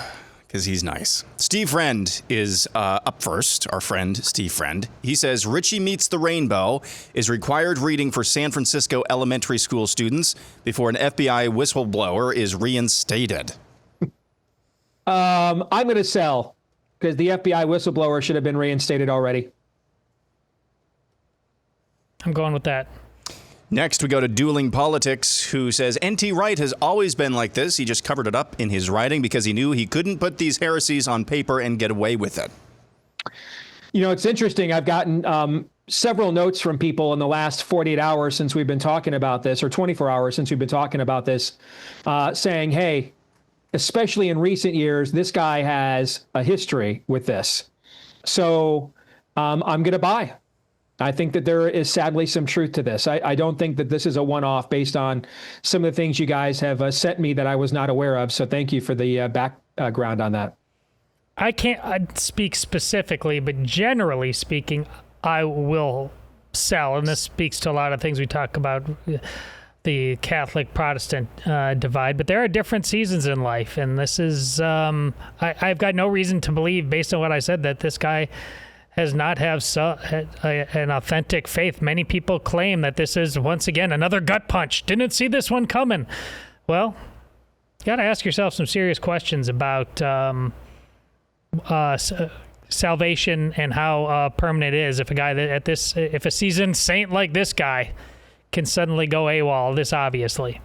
because he's nice. Steve Friend is up first, our friend Steve Friend. He says Richie Meets the Rainbow is required reading for San Francisco elementary school students before an FBI whistleblower is reinstated. I'm going to sell. Because the FBI whistleblower should have been reinstated already. I'm going with that. Next, we go to Dueling Politics, who says N.T. Wright has always been like this. He just covered it up in his writing because he knew he couldn't put these heresies on paper and get away with it. You know, it's interesting. I've gotten several notes from people in the last 48 hours since we've been talking about this, or 24 hours since we've been talking about this, saying, hey, especially in recent years, this guy has a history with this. So I'm going to buy. I think that there is sadly some truth to this. I don't think that this is a one-off based on some of the things you guys have sent me that I was not aware of. So thank you for the background on that. I can't speak specifically, but generally speaking, I will sell. And this speaks to a lot of things we talk about, the Catholic-Protestant divide, but there are different seasons in life, and this is, I've got no reason to believe, based on what I said, that this guy has not an authentic faith. Many people claim that this is, once again, another gut punch. Didn't see this one coming. Well, got to ask yourself some serious questions about salvation and how permanent it is. If a guy if a seasoned saint like this guy can suddenly go AWOL this obviously.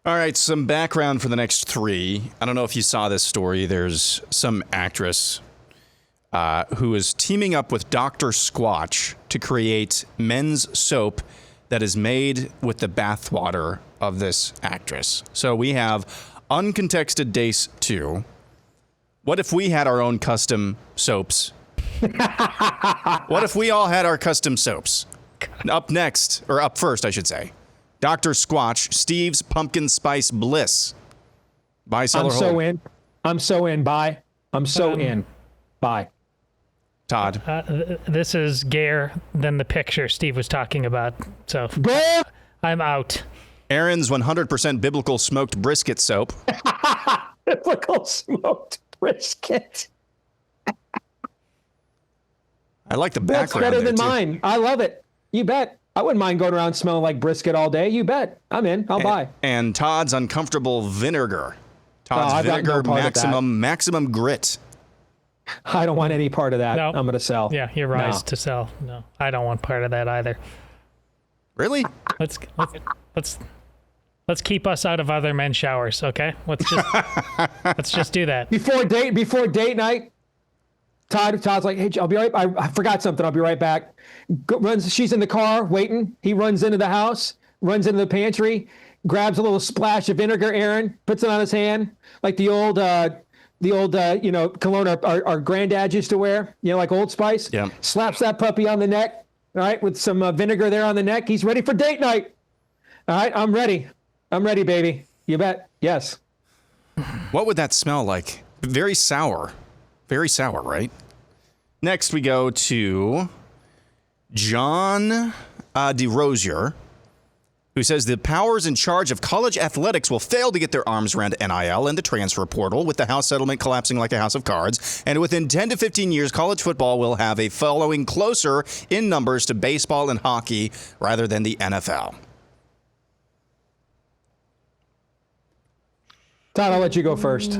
All right, some background for the next three. I don't know if you saw this story. There's some actress who is teaming up with Dr. Squatch to create men's soap that is made with the bathwater of this actress. So we have uncontexted Deace 2. What if we had our own custom soaps? What if we all had our custom soaps? Up next, or up first, I should say. Dr. Squatch, Steve's Pumpkin Spice Bliss. Buy, sell, or hold. I'm so in. I'm so in. Buy. I'm so in. Buy. Todd. This is gayer than the picture Steve was talking about. So I'm out. Aaron's 100% biblical smoked brisket soap. Biblical smoked brisket. I like the That's background. better than too. mine. I love it. You bet. I wouldn't mind going around smelling like brisket all day. You bet. I'm in. I'll buy. And Todd's uncomfortable vinegar. Todd's I've got no vinegar part of that. maximum grit. I don't want any part of that. No. I'm going to sell. Yeah, you're right to sell. No, I don't want part of that either. Really? Let's keep us out of other men's showers, okay? Let's just do that. Before date night, Todd's like, hey, I'll be right. I forgot something. I'll be right back. She's in the car waiting. He runs into the house, runs into the pantry, grabs a little splash of vinegar. Aaron puts it on his hand, like the old cologne our granddad used to wear, like Old Spice. Yeah. Slaps that puppy on the neck, all right, with some vinegar there on the neck. He's ready for date night. All right, I'm ready. I'm ready, baby. You bet. Yes. What would that smell like? Very sour. Very sour, right? Next, we go to John DeRosier, who says the powers in charge of college athletics will fail to get their arms around NIL and the transfer portal, with the House settlement collapsing like a house of cards. And within 10 to 15 years, college football will have a following closer in numbers to baseball and hockey rather than the NFL. Todd, I'll let you go first.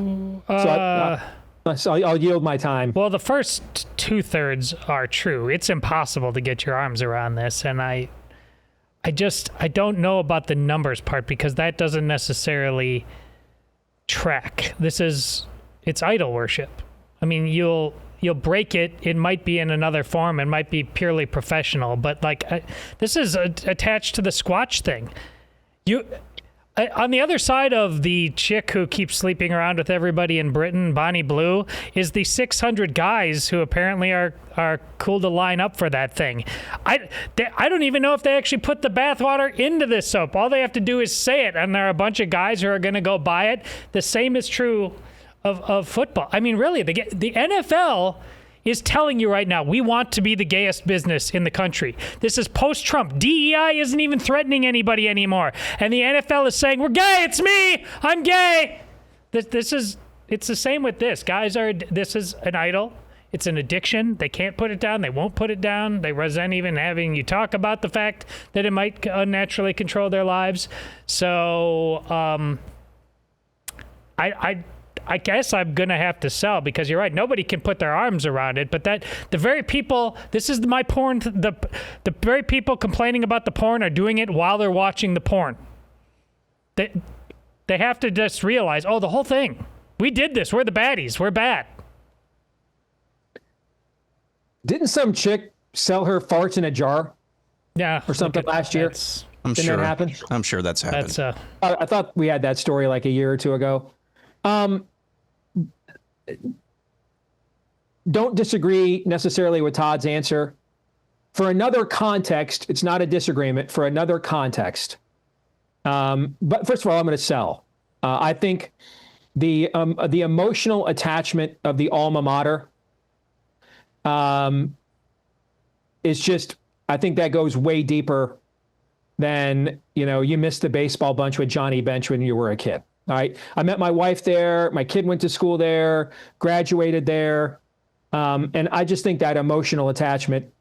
So I'll yield my time. Well, the first 2/3 are true. It's impossible to get your arms around this, and I don't know about the numbers part because that doesn't necessarily track. It's idol worship. I mean, you'll break it. It might be in another form. It might be purely professional, but this is attached to the Squatch thing. On the other side of the chick who keeps sleeping around with everybody in Britain, Bonnie Blue, is the 600 guys who apparently are cool to line up for that thing. I don't even know if they actually put the bathwater into this soap. All they have to do is say it, and there are a bunch of guys who are going to go buy it. The same is true of football. I mean, really, the NFL is telling you right now, we want to be the gayest business in the country. This is post-Trump. DEI isn't even threatening anybody anymore. And the NFL is saying, we're gay, it's me, I'm gay. It's the same with this. This is an idol. It's an addiction. They can't put it down. They won't put it down. They resent even having you talk about the fact that it might unnaturally control their lives. So I guess I'm going to have to sell because you're right. Nobody can put their arms around it. But the very people, this is my porn, the very people complaining about the porn are doing it while they're watching the porn. They have to just realize, the whole thing. We did this. We're the baddies. We're bad. Didn't some chick sell her farts in a jar? Yeah. Or something last year? I'm Didn't sure that happen? I'm sure that's happened. I thought we had that story like a year or two ago. Don't disagree necessarily with Todd's answer. For another context, it's not a disagreement. For another context, but first of all, I'm going to sell. I think the emotional attachment of the alma mater is just. I think that goes way deeper than you missed the baseball bunch with Johnny Bench when you were a kid. All right. I met my wife there. My kid went to school there, graduated there. And I just think that emotional attachment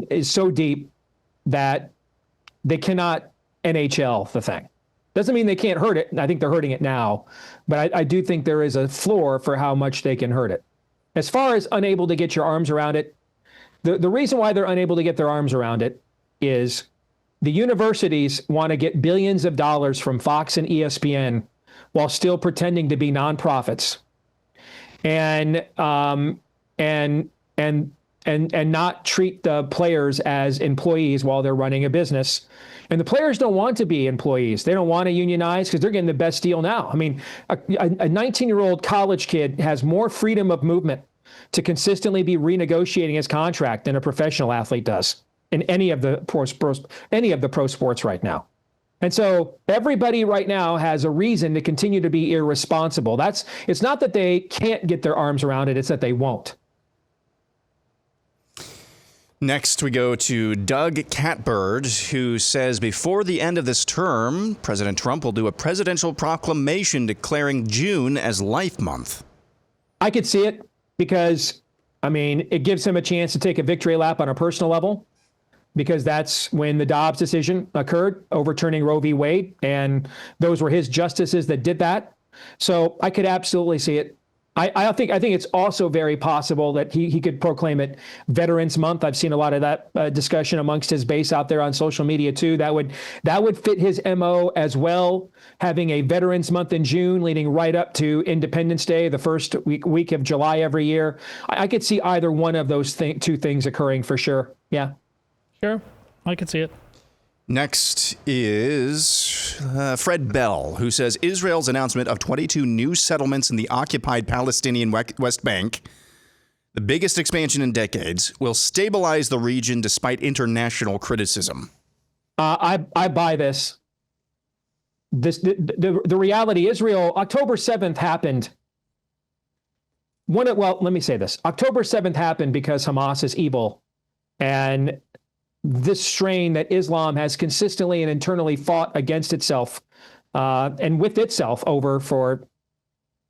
is so deep that they cannot NHL the thing. Doesn't mean they can't hurt it. I think they're hurting it now, but I do think there is a floor for how much they can hurt it. As far as unable to get your arms around it, the reason why they're unable to get their arms around it is the universities want to get billions of dollars from Fox and ESPN while still pretending to be nonprofits, and not treat the players as employees while they're running a business. And the players don't want to be employees. They don't want to unionize because they're getting the best deal now. I mean, a 19-year-old college kid has more freedom of movement to consistently be renegotiating his contract than a professional athlete does in any of the pro sports right now. And so everybody right now has a reason to continue to be irresponsible. It's not that they can't get their arms around it, it's that they won't. Next, we go to Doug Catbird, who says before the end of this term, President Trump will do a presidential proclamation declaring June as Life Month. I could see it because, I mean, it gives him a chance to take a victory lap on a personal level, because that's when the Dobbs decision occurred, overturning Roe v. Wade, and those were his justices that did that. So I could absolutely see it. I think it's also very possible that he could proclaim it Veterans Month. I've seen a lot of that discussion amongst his base out there on social media too. That would fit his MO as well, having a Veterans Month in June leading right up to Independence Day, the first week of July every year. I could see either one of those two things occurring for sure. Yeah. Sure, I could see it. Next is Fred Bell, who says Israel's announcement of 22 new settlements in the occupied Palestinian West Bank, the biggest expansion in decades, will stabilize the region despite international criticism. I buy this. The reality, Israel, October 7th happened. Well, let me say this. October 7th happened because Hamas is evil, and this strain that Islam has consistently and internally fought against itself and with itself over for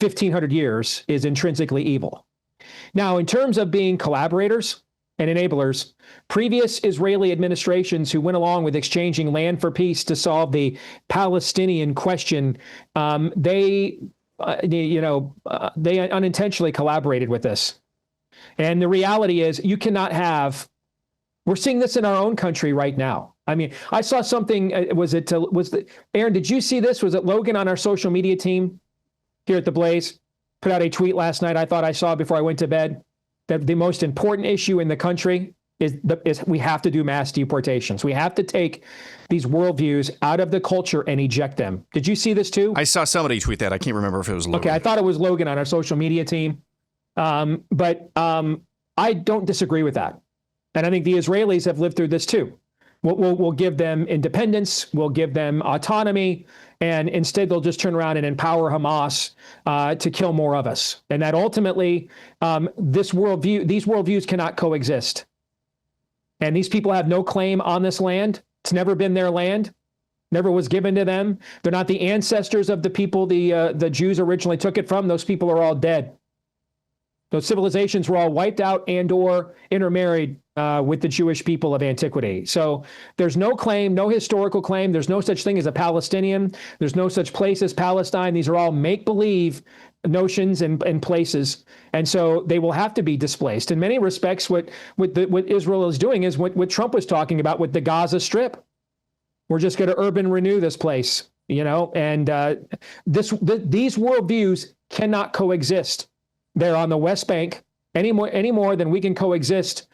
1,500 years is intrinsically evil. Now, in terms of being collaborators and enablers, previous Israeli administrations who went along with exchanging land for peace to solve the Palestinian question, they unintentionally collaborated with this. And the reality is you cannot have. We're seeing this in our own country right now. I mean, I saw something. Aaron, did you see this? Was it Logan on our social media team here at the Blaze put out a tweet last night I thought I saw before I went to bed that the most important issue in the country is we have to do mass deportations. We have to take these worldviews out of the culture and eject them. Did you see this too? I saw somebody tweet that. I can't remember if it was Logan. Okay, I thought it was Logan on our social media team. But I don't disagree with that. And I think the Israelis have lived through this too. We'll give them independence, we'll give them autonomy, and instead they'll just turn around and empower Hamas to kill more of us. And that ultimately, these worldviews cannot coexist. And these people have no claim on this land. It's never been their land, never was given to them. They're not the ancestors of the people the Jews originally took it from. Those people are all dead. Those civilizations were all wiped out and or intermarried with the Jewish people of antiquity. So there's no claim, no historical claim. There's no such thing as a Palestinian. There's no such place as Palestine. These are all make-believe notions and places. And so they will have to be displaced. In many respects, what Israel is doing is what Trump was talking about with the Gaza Strip. We're just going to urban renew this place, and these worldviews cannot coexist. They're on the West Bank any more than we can coexist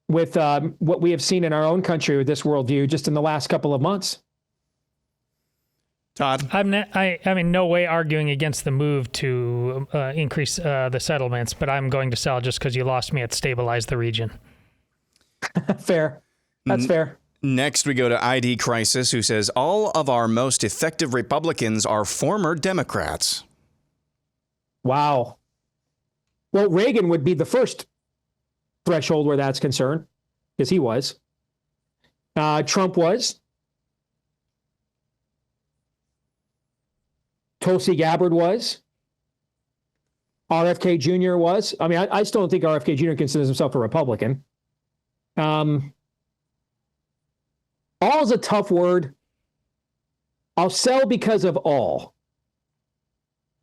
with what we have seen in our own country with this worldview just in the last couple of months. Todd? I'm in no way arguing against the move to increase the settlements, but I'm going to sell just because you lost me at stabilize the region. Fair. That's fair. Next, we go to ID Crisis, who says all of our most effective Republicans are former Democrats. Wow. Well, Reagan would be the first threshold where that's concerned, because he was. Trump was. Tulsi Gabbard was. RFK Jr. was. I mean, I still don't think RFK Jr. considers himself a Republican. All is a tough word. I'll sell because of all.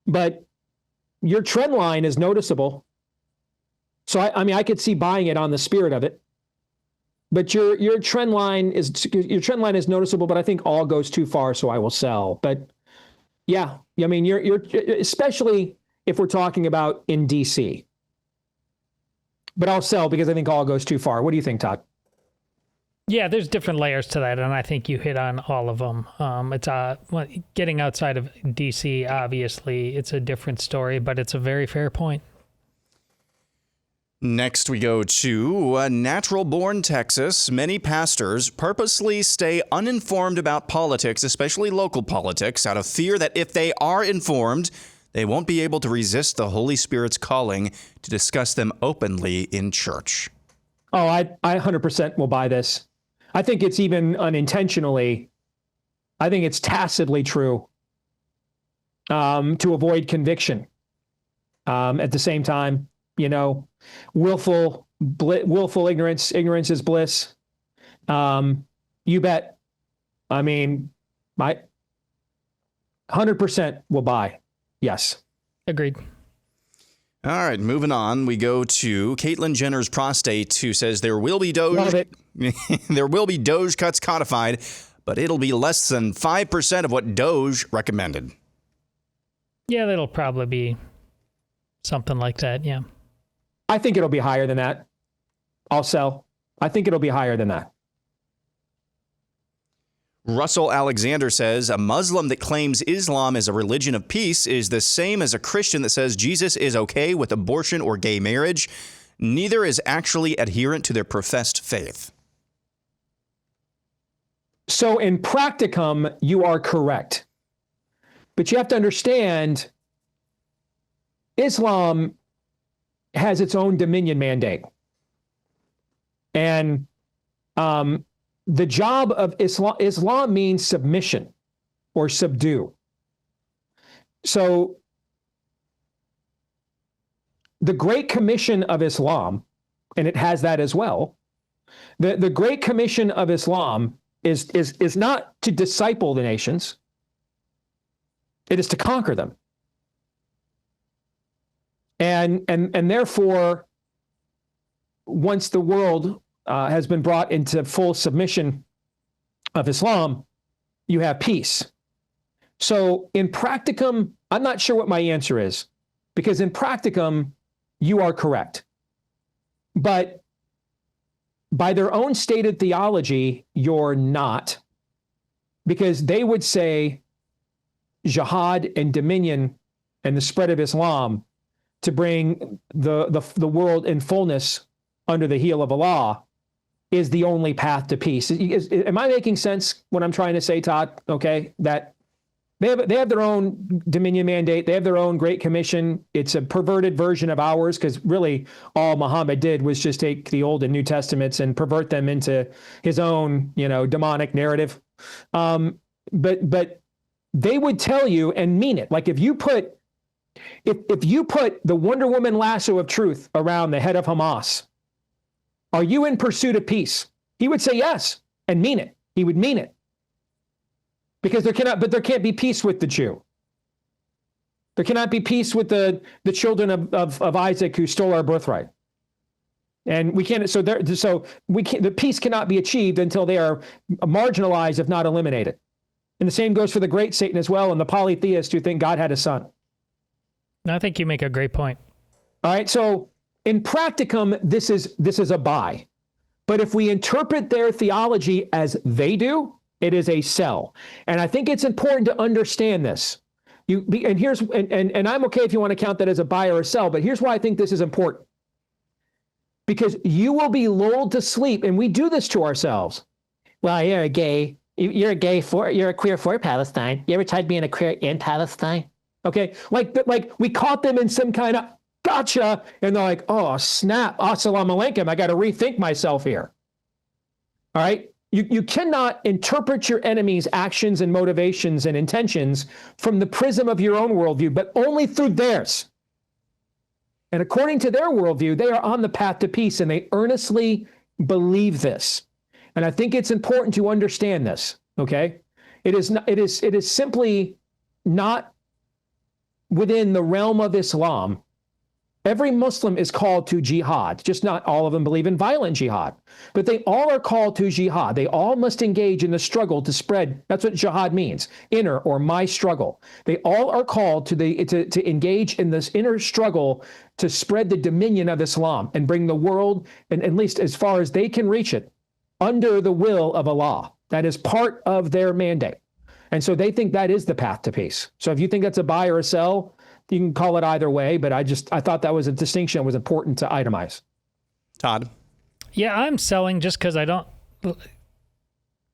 But your trend line is noticeable. So I mean, I could see buying it on the spirit of it. But your trend line is noticeable, but I think all goes too far, so I will sell. But yeah, I mean, you're especially if we're talking about in DC. But I'll sell because I think all goes too far. What do you think, Todd? Yeah, there's different layers to that, and I think you hit on all of them. It's getting outside of DC, obviously, it's a different story, but it's a very fair point. Next, we go to natural-born Texas. Many pastors purposely stay uninformed about politics, especially local politics, out of fear that if they are informed, they won't be able to resist the Holy Spirit's calling to discuss them openly in church. Oh, I 100% will buy this. I think it's even unintentionally, I think it's tacitly true to avoid conviction. At the same time, willful ignorance is bliss. You bet. I mean, 100% will buy. Yes. Agreed. All right, moving on. We go to Caitlyn Jenner's prostate, who says there will be Doge. There will be Doge cuts codified, but it'll be less than 5% of what Doge recommended. Yeah, that'll probably be something like that. Yeah. I think it'll be higher than that. I'll sell. I think it'll be higher than that. Russell Alexander says a Muslim that claims Islam is a religion of peace is the same as a Christian that says Jesus is okay with abortion or gay marriage. Neither is actually adherent to their professed faith. So in practicum, you are correct. But you have to understand, Islam has its own dominion mandate. And the job of Islam means submission or subdue. So the Great Commission of Islam, and it has that as well, the Great Commission of Islam is not to disciple the nations. It is to conquer them. And therefore, once the world has been brought into full submission of Islam, you have peace. So in practicum, I'm not sure what my answer is, because in practicum, you are correct. But by their own stated theology, you're not, because they would say jihad and dominion and the spread of Islam to bring the world in fullness under the heel of Allah is the only path to peace. Am I making sense when I'm trying to say, Todd? Okay, that they have their own dominion mandate. They have their own Great Commission. It's a perverted version of ours, because really all Muhammad did was just take the Old and New Testaments and pervert them into his own, demonic narrative. But they would tell you and mean it. Like if you put the Wonder Woman lasso of truth around the head of Hamas, are you in pursuit of peace? He would say yes and mean it. He would mean it. Because there can't be peace with the Jew. There cannot be peace with the children of Isaac who stole our birthright. And we can't, the peace cannot be achieved until they are marginalized, if not eliminated. And the same goes for the great Satan as well, and the polytheists who think God had a son. I think you make a great point. All right, so in practicum, this is a buy. But if we interpret their theology as they do, it is a sell. And I think it's important to understand this. And I'm okay if you want to count that as a buy or a sell, but here's why I think this is important. Because you will be lulled to sleep, and we do this to ourselves. Well, you're a gay. You're a queer for Palestine. You ever tried being a queer in Palestine? Okay, like we caught them in some kind of gotcha, and they're like, oh snap, assalamu alaikum, I got to rethink myself here. All right, you cannot interpret your enemy's actions and motivations and intentions from the prism of your own worldview, but only through theirs. And according to their worldview, they are on the path to peace, and they earnestly believe this. And I think it's important to understand this, okay? It is simply not within the realm of Islam. Every Muslim is called to jihad, just not all of them believe in violent jihad, but they all are called to jihad. They all must engage in the struggle to spread. That's what jihad means, inner or my struggle. They all are called to engage in this inner struggle to spread the dominion of Islam and bring the world, and at least as far as they can reach it, under the will of Allah. That is part of their mandate. And so they think that is the path to peace. So if you think that's a buy or a sell, you can call it either way, but I thought that was a distinction that was important to itemize. Todd? Yeah, I'm selling just because I don't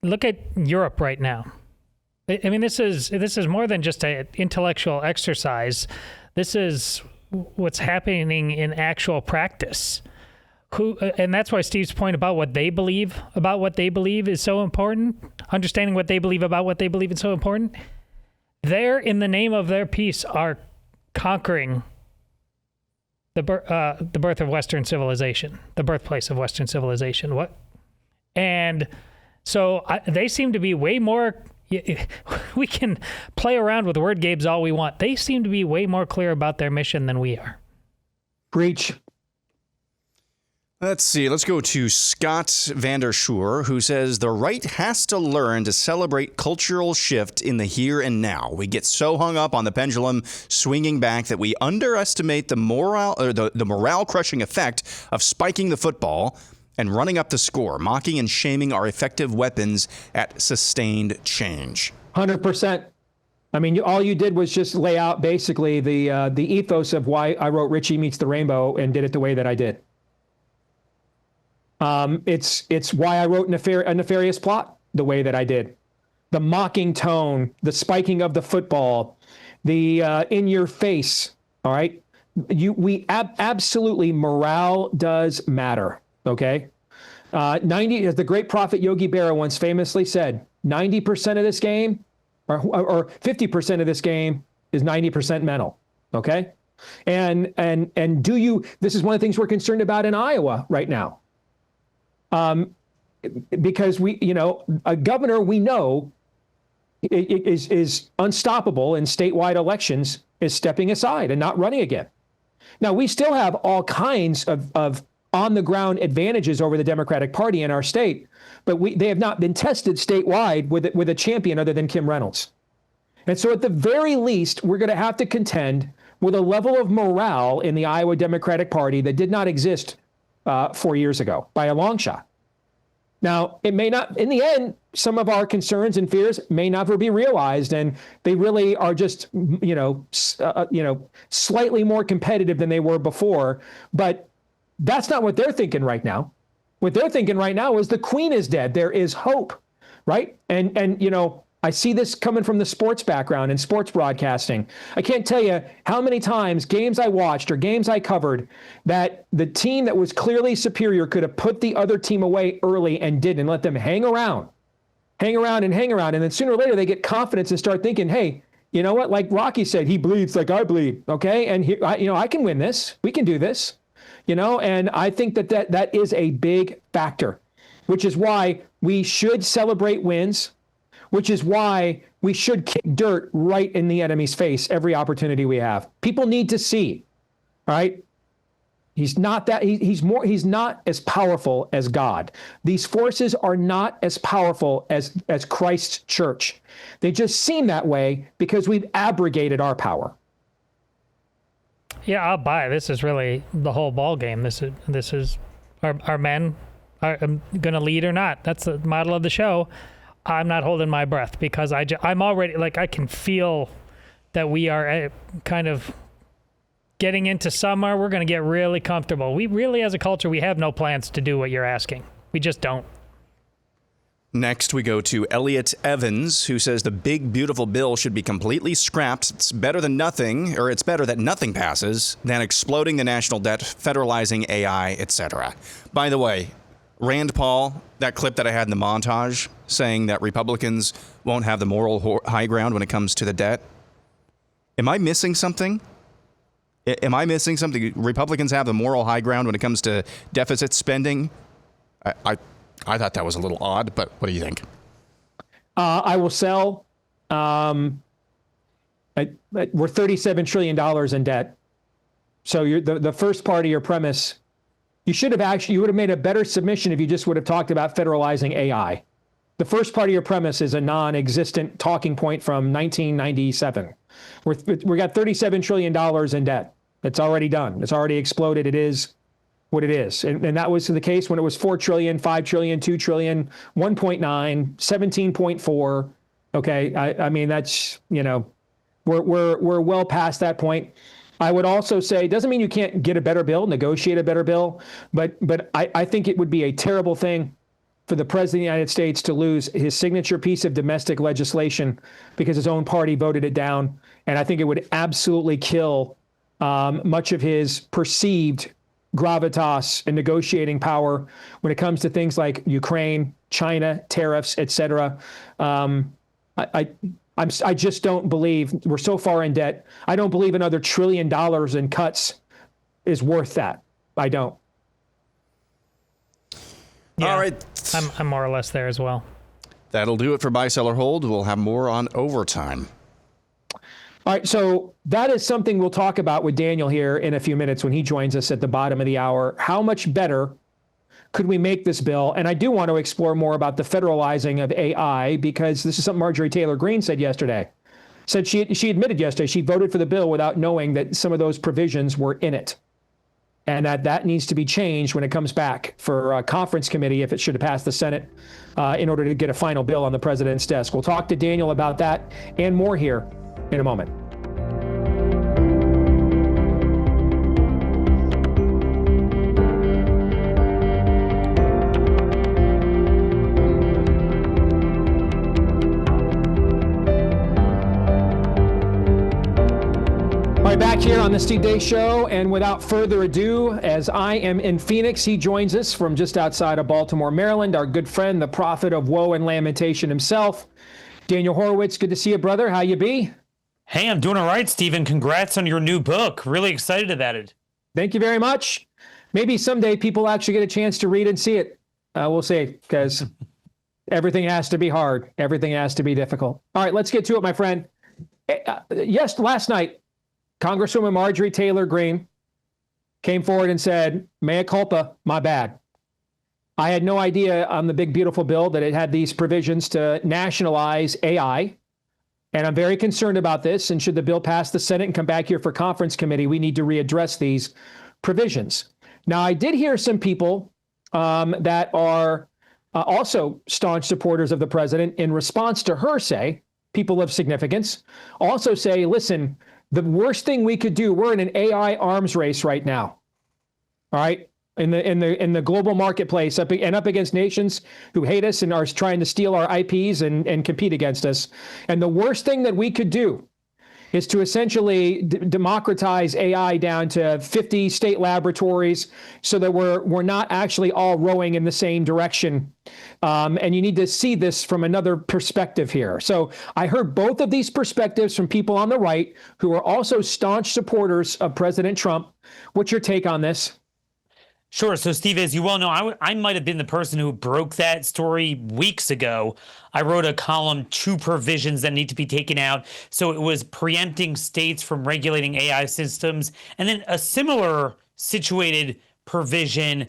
look at Europe right now. I mean, this is more than just an intellectual exercise. This is what's happening in actual practice. And that's why Steve's point about what they believe is so important. Understanding what they believe about what they believe is so important. They're, in the name of their peace, are conquering the birth of Western civilization, the birthplace of Western civilization. And so they seem to be way more. We can play around with word games all we want. They seem to be way more clear about their mission than we are. Preach. Let's see. Let's go to Scott Vanderschuur, who says the right has to learn to celebrate cultural shift in the here and now. We get so hung up on the pendulum swinging back that we underestimate the morale-crushing effect of spiking the football and running up the score, mocking and shaming our effective weapons at sustained change. 100%. I mean, all you did was just lay out basically the ethos of why I wrote Richie Meets the Rainbow and did it the way that I did. It's why I wrote a nefarious plot the way that I did. The mocking tone, the spiking of the football, the in your face. All right, absolutely morale does matter. Okay, 90, as the great prophet Yogi Berra once famously said, 90% of this game, or 50% of this game is 90% mental. Okay, and do you? This is one of the things we're concerned about in Iowa right now. Because a governor we know is unstoppable in statewide elections is stepping aside and not running again. Now, we still have all kinds of on-the-ground advantages over the Democratic Party in our state, but they have not been tested statewide with a champion other than Kim Reynolds. And so at the very least, we're going to have to contend with a level of morale in the Iowa Democratic Party that did not exist 4 years ago by a long shot. Now, it may not, in the end, some of our concerns and fears may never be realized, and they really are just, slightly more competitive than they were before. But that's not what they're thinking right now. What they're thinking right now is the queen is dead. There is hope, right? And I see this coming from the sports background and sports broadcasting. I can't tell you how many times games I watched or games I covered that the team that was clearly superior could have put the other team away early and didn't, and let them hang around. And then sooner or later they get confidence and start thinking, hey, you know what? Like Rocky said, he bleeds like I bleed. Okay. And I can win this. We can do this, and I think that is a big factor, which is why we should celebrate wins, which is why we should kick dirt right in the enemy's face every opportunity we have. People need to see, all right? He's not as powerful as God. These forces are not as powerful as Christ's church. They just seem that way because we've abrogated our power. Yeah, I'll buy it. This is really the whole ball game. This is our men are going to lead or not. That's the model of the show. I'm not holding my breath because I'm already, I can feel that we are kind of getting into summer. We're going to get really comfortable. We really, as a culture, we have no plans to do what you're asking. We just don't. Next, we go to Elliot Evans, who says the big, beautiful bill should be completely scrapped. It's better than nothing, or it's better that nothing passes than exploding the national debt, federalizing AI, etc. By the way, Rand Paul, that clip that I had in the montage saying that Republicans won't have the moral high ground when it comes to the debt. Am I missing something? Republicans have the moral high ground when it comes to deficit spending? I thought that was a little odd, but what do you think? I will sell. We're $37 trillion in debt. So the first part of your premise, you would have made a better submission if you just would have talked about federalizing AI. The first part of your premise is a non-existent talking point from 1997. We got $37 trillion in debt. It's already done. It's already exploded. It is what it is. And that was the case when it was 4 trillion, 5 trillion, 2 trillion, 1.9, 17.4. Okay. I mean, that's, we're well past that point. I would also say, doesn't mean you can't get a better bill, negotiate a better bill, but I think it would be a terrible thing for the president of the United States to lose his signature piece of domestic legislation because his own party voted it down. And I think it would absolutely kill much of his perceived gravitas and negotiating power when it comes to things like Ukraine, China, tariffs, et cetera. I just don't believe we're so far in debt. I don't believe another $1 trillion in cuts is worth that. I don't. Yeah, all right. I'm more or less there as well. That'll do it for Buy, Sell, or Hold. We'll have more on overtime. All right, so that is something we'll talk about with Daniel here in a few minutes when he joins us at the bottom of the hour. How much better could we make this bill? And I do want to explore more about the federalizing of AI, because this is something Marjorie Taylor Greene said yesterday. Said she admitted yesterday she voted for the bill without knowing that some of those provisions were in it. And that needs to be changed when it comes back for a conference committee, if it should have passed the Senate, in order to get a final bill on the president's desk. We'll talk to Daniel about that and more here in a moment. Back here on the Steve Deace Show, and without further ado, as I am in Phoenix, he joins us from just outside of Baltimore, Maryland, our good friend, the prophet of woe and lamentation himself, Daniel Horowitz. Good to see you, brother. How you be? Hey, I'm doing all right, Stephen. Congrats on your new book. Really excited about it. Thank you very much. Maybe someday people actually get a chance to read and see it. We'll see, because everything has to be hard. Everything has to be difficult. All right, let's get to it, my friend. Yes, last night, Congresswoman Marjorie Taylor Greene came forward and said, mea culpa, my bad. I had no idea on the big, beautiful bill that it had these provisions to nationalize AI. And I'm very concerned about this. And should the bill pass the Senate and come back here for conference committee, we need to readdress these provisions. Now, I did hear some people that are also staunch supporters of the president in response to her say, people of significance, also say, listen, the worst thing we could do, we're in an AI arms race right now. All right. In the global marketplace, up against nations who hate us and are trying to steal our IPs and compete against us. And the worst thing that we could do is to essentially democratize AI down to 50 state laboratories so that we're not actually all rowing in the same direction. And you need to see this from another perspective here. So I heard both of these perspectives from people on the right who are also staunch supporters of President Trump. What's your take on this? Sure. So, Steve, as you well know, I might have been the person who broke that story weeks ago. I wrote a column, 2 provisions that need to be taken out. So it was preempting states from regulating AI systems, and then a similar situated provision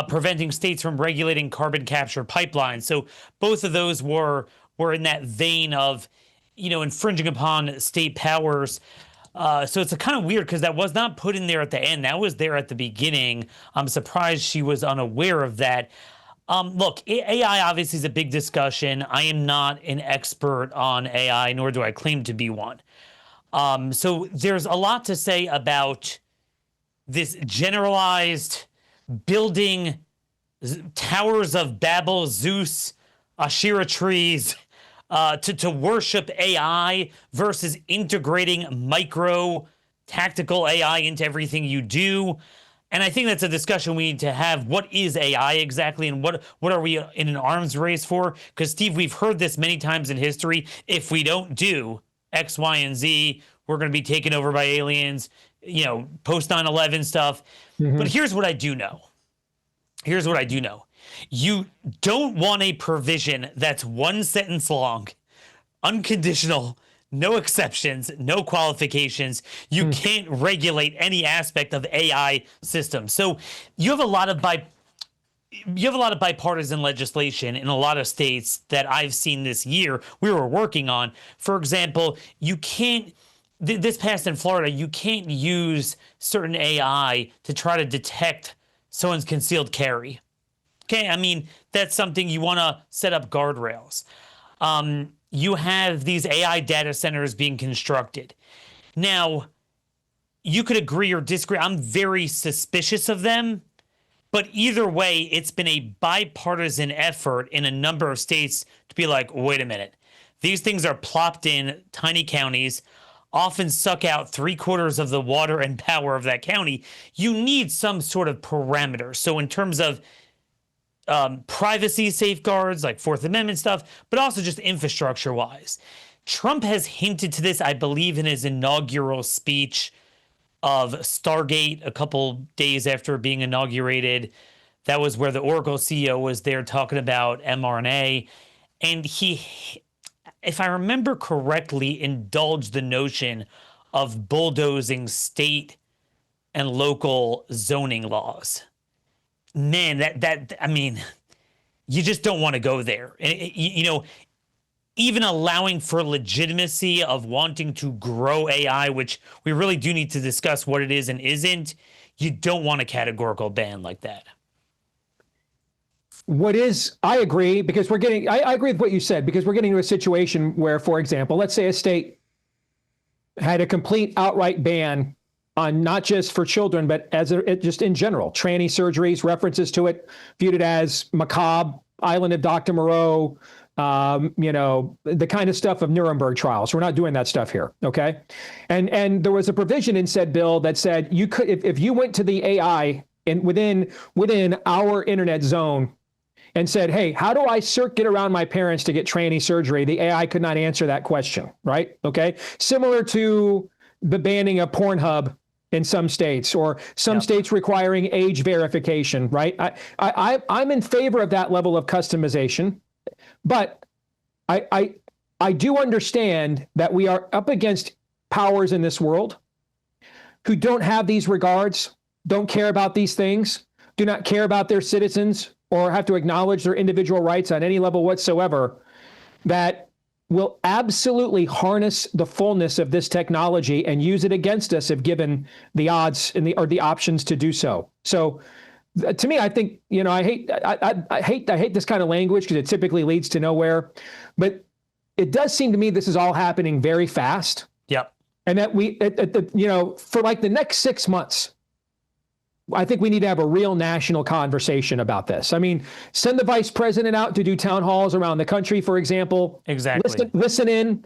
preventing states from regulating carbon capture pipelines. So both of those were in that vein of, infringing upon state powers. So it's kind of weird because that was not put in there at the end. That was there at the beginning. I'm surprised she was unaware of that. Look, AI obviously is a big discussion. I am not an expert on AI, nor do I claim to be one. So there's a lot to say about this generalized building towers of Babel, Zeus, Asherah trees, to worship AI versus integrating micro tactical AI into everything you do. And I think that's a discussion we need to have. What is AI exactly, and what are we in an arms race for? Because, Steve, we've heard this many times in history. If we don't do X, Y, and Z, we're going to be taken over by aliens, post 9/11 stuff. Mm-hmm. But here's what I do know. You don't want a provision that's one sentence long, unconditional, no exceptions, no qualifications. You can't regulate any aspect of AI systems. So you have a lot of bipartisan legislation in a lot of states that I've seen this year we were working on. For example, you can't, this passed in Florida, you can't use certain AI to try to detect someone's concealed carry. Okay, I mean, that's something you want to set up guardrails. You have these AI data centers being constructed. Now, you could agree or disagree. I'm very suspicious of them. But either way, it's been a bipartisan effort in a number of states to be like, wait a minute. These things are plopped in tiny counties, often suck out 3/4 of the water and power of that county. You need some sort of parameter. So in terms of privacy safeguards, like Fourth Amendment stuff, but also just infrastructure-wise. Trump has hinted to this, I believe, in his inaugural speech of Stargate a couple days after being inaugurated. That was where the Oracle CEO was there talking about mRNA. And he, if I remember correctly, indulged the notion of bulldozing state and local zoning laws. Man, I mean, you just don't want to go there. You know, even allowing for legitimacy of wanting to grow AI, which we really do need to discuss what it is and isn't, you don't want a categorical ban like that. I agree, because I agree with what you said, because we're getting to a situation where, for example, let's say a state had a complete outright ban on not just for children, but just in general, tranny surgeries, references to it, viewed it as macabre, Island of Dr. Moreau, you know, the kind of stuff of Nuremberg trials. We're not doing that stuff here, okay? And there was a provision in said bill that said you could, if you went to the AI within our internet zone and said, hey, how do I get around my parents to get tranny surgery? The AI could not answer that question, right? Okay, similar to the banning of Pornhub in some states, or some states requiring age verification, right? I'm in favor of that level of customization, but I do understand that we are up against powers in this world who don't have these regards, don't care about these things, do not care about their citizens, or have to acknowledge their individual rights on any level whatsoever, that will absolutely harness the fullness of this technology and use it against us if given the odds or the options to do so. So to me, I think, you know, I hate this kind of language because it typically leads to nowhere, but it does seem to me this is all happening very fast. Yep. And that you know, for like the next 6 months, I think we need to have a real national conversation about this. I mean, send the vice president out to do town halls around the country, for example. Exactly. Listen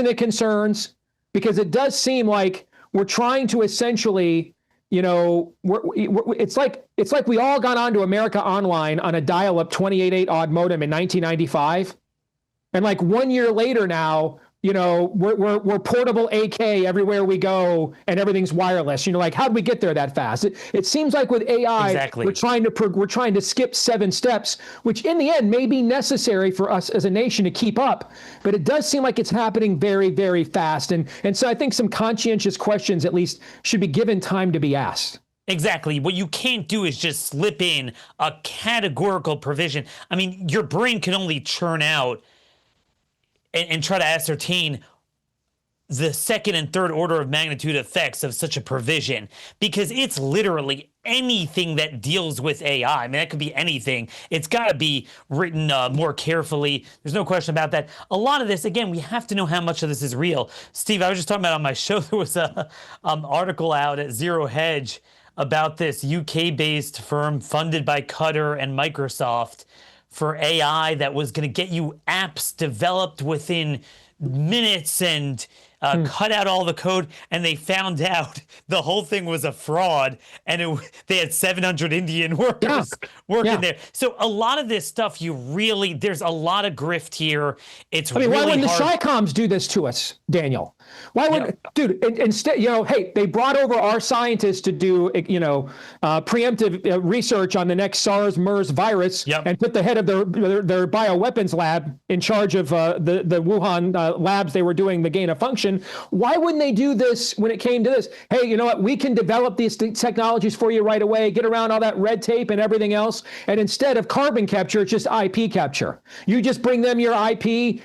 to concerns, because it does seem like we're trying to essentially, you know, it's like we all got onto America Online on a dial-up 28.8 odd modem in 1995, and like 1 year later now, you know, we're portable AK everywhere we go, and everything's wireless. You know, like, how did we get there that fast? It seems like with AI, we're trying to skip 7 steps, which in the end may be necessary for us as a nation to keep up. But it does seem like it's happening very, very fast, and so I think some conscientious questions at least should be given time to be asked. Exactly. What you can't do is just slip in a categorical provision. I mean, your brain can only churn out and try to ascertain the second and third order of magnitude effects of such a provision, because it's literally anything that deals with AI. I mean, that could be anything. It's got to be written more carefully. There's no question about that. A lot of this, again, we have to know how much of this is real. Steve, I was just talking about on my show, there was a article out at Zero Hedge about this UK-based firm funded by Qatar and Microsoft for AI that was going to get you apps developed within minutes and cut out all the code, and they found out the whole thing was a fraud, and they had 700 Indian workers working there. So a lot of this stuff, there's a lot of grift here. It's really why wouldn't hard. the Chi-Coms do this to us, Daniel? Why would, dude, instead, hey, they brought over our scientists to do, preemptive research on the next SARS, MERS virus and put the head of their bioweapons lab in charge of the Wuhan labs they were doing the gain of function. Why wouldn't they do this when it came to this? Hey, you know what? We can develop these technologies for you right away, get around all that red tape and everything else. And instead of carbon capture, it's just IP capture. You just bring them your IP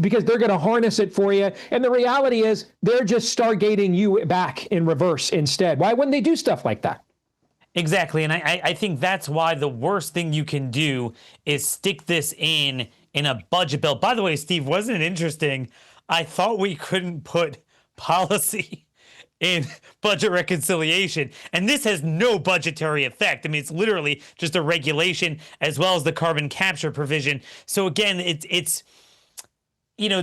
because they're going to harness it for you. And the reality is they're just stargating you back in reverse instead. Why wouldn't they do stuff like that? Exactly. And I think that's why the worst thing you can do is stick this in a budget bill. By the way, Steve, wasn't it interesting? I thought we couldn't put policy in budget reconciliation, and this has no budgetary effect. I mean, it's literally just a regulation as well as the carbon capture provision. So again, it's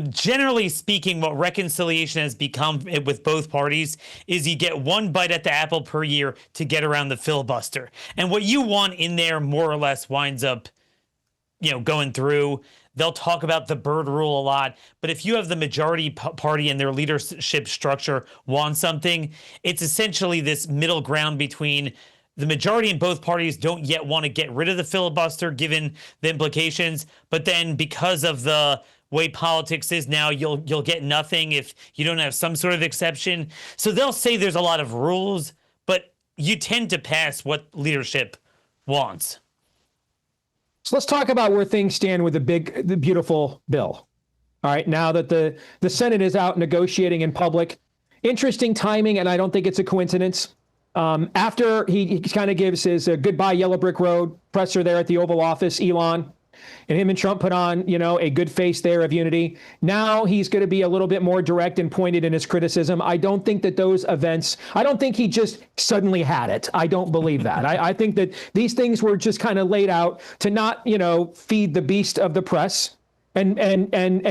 generally speaking, what reconciliation has become with both parties is you get one bite at the apple per year to get around the filibuster. And what you want in there more or less winds up, going through. They'll talk about the Byrd rule a lot, but if you have the majority party and their leadership structure want something, it's essentially this middle ground between the majority in both parties don't yet want to get rid of the filibuster given the implications, but then because of the way politics is now, you'll get nothing if you don't have some sort of exception. So they'll say there's a lot of rules, but you tend to pass what leadership wants. So let's talk about where things stand with the beautiful bill. All right, now that the Senate is out negotiating in public, interesting timing, and I don't think it's a coincidence. After he kind of gives his goodbye Yellow Brick Road presser there at the Oval Office, Elon, and him and Trump put on, a good face there of unity. Now he's going to be a little bit more direct and pointed in his criticism. I don't think that those events, I don't think he just suddenly had it. I don't believe that. I think that these things were just kind of laid out to not, feed the beast of the press. And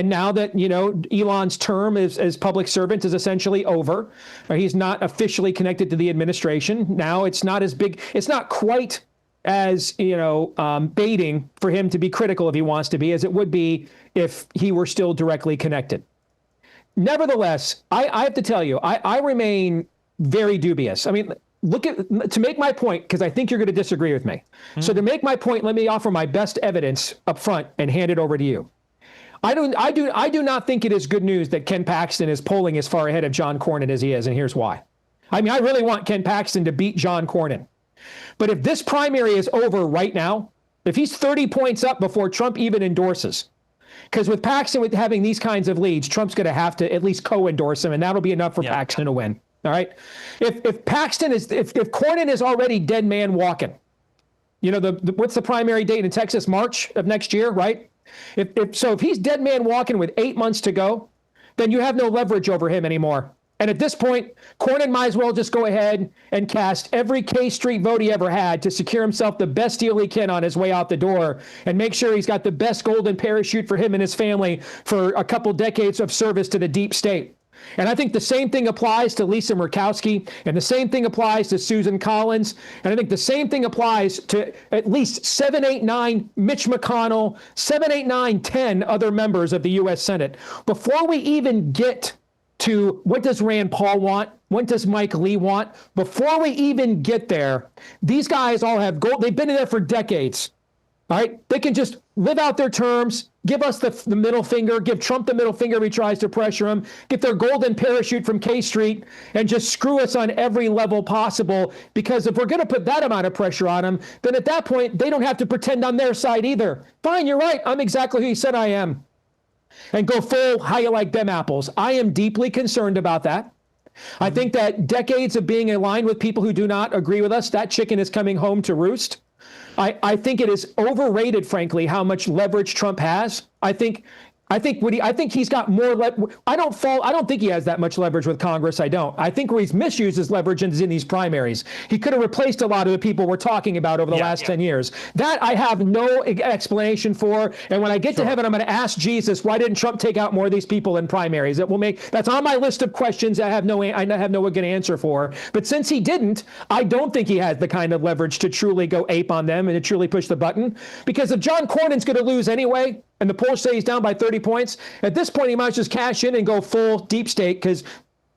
now that, Elon's term as public servant is essentially over, he's not officially connected to the administration. Now it's not as big. It's not quite as, baiting for him to be critical if he wants to be, as it would be if he were still directly connected. Nevertheless, I have to tell you, I remain very dubious. I mean, to make my point, because I think you're going to disagree with me. So to make my point, let me offer my best evidence up front and hand it over to you. I do not think it is good news that Ken Paxton is polling as far ahead of John Cornyn as he is, and here's why. I mean, I really want Ken Paxton to beat John Cornyn. But if this primary is over right now, if he's 30 points up before Trump even endorses, because with Paxton with having these kinds of leads, Trump's going to have to at least co-endorse him, and that'll be enough for Paxton to win. All right. If Paxton is, if Cornyn is already dead man walking, what's the primary date in Texas? March of next year, right? If he's dead man walking with 8 months to go, then you have no leverage over him anymore. And at this point, Cornyn might as well just go ahead and cast every K Street vote he ever had to secure himself the best deal he can on his way out the door and make sure he's got the best golden parachute for him and his family for a couple decades of service to the deep state. And I think the same thing applies to Lisa Murkowski, and the same thing applies to Susan Collins, and I think the same thing applies to at least 7, 8, 9 Mitch McConnell, 7, 8, 9, 10 other members of the U.S. Senate. Before we even get to what does Rand Paul want, what does Mike Lee want, before we even get there, these guys all have gold. They've been in there for decades. All right, they can just live out their terms, give us the middle finger, give Trump the middle finger if he tries to pressure him, get their golden parachute from K Street, and just screw us on every level possible. Because if we're going to put that amount of pressure on them, then at that point, they don't have to pretend on their side either. Fine, you're right. I'm exactly who you said I am. And go full, how you like them apples. I am deeply concerned about that. I think that decades of being aligned with people who do not agree with us, that chicken is coming home to roost. I think it is overrated, frankly, how much leverage Trump has. I think I think he's got more. I don't think he has that much leverage with Congress. I don't. I think where he's misused his leverage is in these primaries. He could have replaced a lot of the people we're talking about over the last 10 years. That I have no explanation for. And when I get to heaven, I'm going to ask Jesus, why didn't Trump take out more of these people in primaries? That's on my list of questions I have no good answer for. But since he didn't, I don't think he has the kind of leverage to truly go ape on them and to truly push the button. Because if John Cornyn's going to lose anyway, and the polls say he's down by 30 points, at this point, he might just cash in and go full deep state because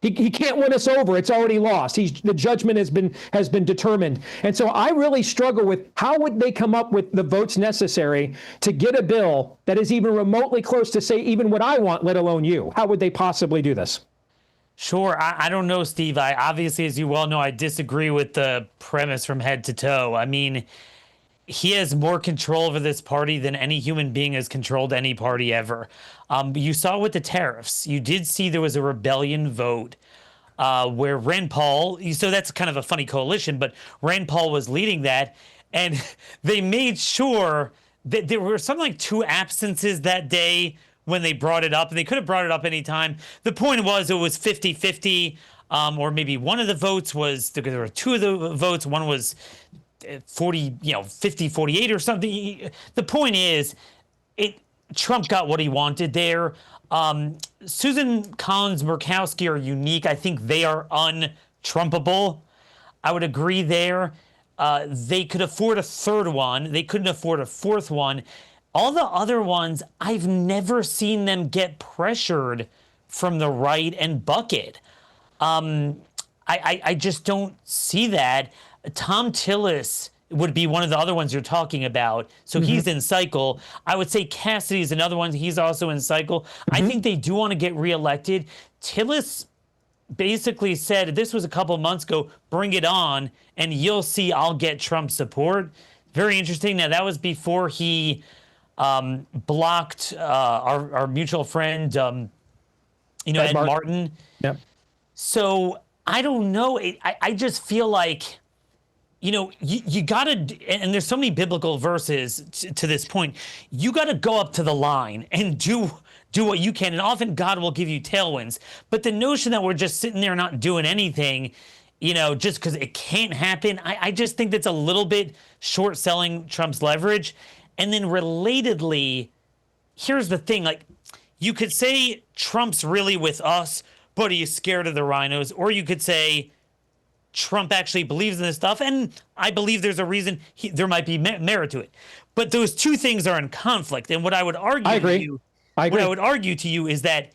he can't win us over. It's already lost. The judgment has been determined. And so I really struggle with how would they come up with the votes necessary to get a bill that is even remotely close to say even what I want, let alone you. How would they possibly do this? Sure. I don't know, Steve. I obviously, as you well know, I disagree with the premise from head to toe. I mean, he has more control over this party than any human being has controlled any party ever. You saw with the tariffs, you did see there was a rebellion vote where Rand Paul, so that's kind of a funny coalition, but Rand Paul was leading that, and they made sure that there were something like 2 absences that day when they brought it up, and they could have brought it up anytime. The point was it was 50-50, or maybe one of the votes was, there were 2 of the votes, one was 50-48 or something. The point is, Trump got what he wanted there. Susan Collins, Murkowski are unique. I think they are untrumpable. I would agree there. They could afford a third one. They couldn't afford a fourth one. All the other ones, I've never seen them get pressured from the right and bucket. I just don't see that. Tom Tillis would be one of the other ones you're talking about. So he's in cycle. I would say Cassidy is another one. He's also in cycle. I think they do want to get reelected. Tillis basically said, this was a couple of months ago, bring it on, and you'll see I'll get Trump support. Very interesting. Now, that was before he blocked our mutual friend, Ed Martin. Yep. So I don't know. I just feel like, you got to, and there's so many biblical verses to this point, you got to go up to the line and do what you can. And often God will give you tailwinds. But the notion that we're just sitting there not doing anything, just because it can't happen, I just think that's a little bit short selling Trump's leverage. And then relatedly, here's the thing, you could say Trump's really with us, but he's scared of the rhinos. Or you could say Trump actually believes in this stuff, and I believe there's a reason there might be merit to it. But those two things are in conflict. And what I would argue what I would argue to you is that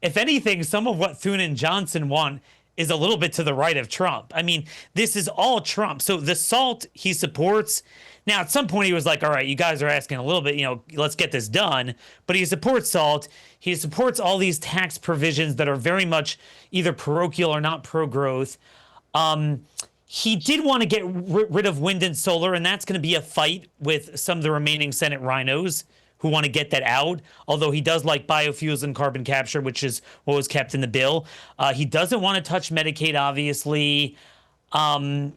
if anything, some of what Thune and Johnson want is a little bit to the right of Trump. I mean, this is all Trump. So the SALT he supports. Now, at some point, he was like, all right, you guys are asking a little bit, let's get this done. But he supports SALT. He supports all these tax provisions that are very much either parochial or not pro-growth. He did want to get rid of wind and solar, and that's going to be a fight with some of the remaining Senate rhinos who want to get that out, although he does like biofuels and carbon capture, which is what was kept in the bill. He doesn't want to touch Medicaid, obviously. I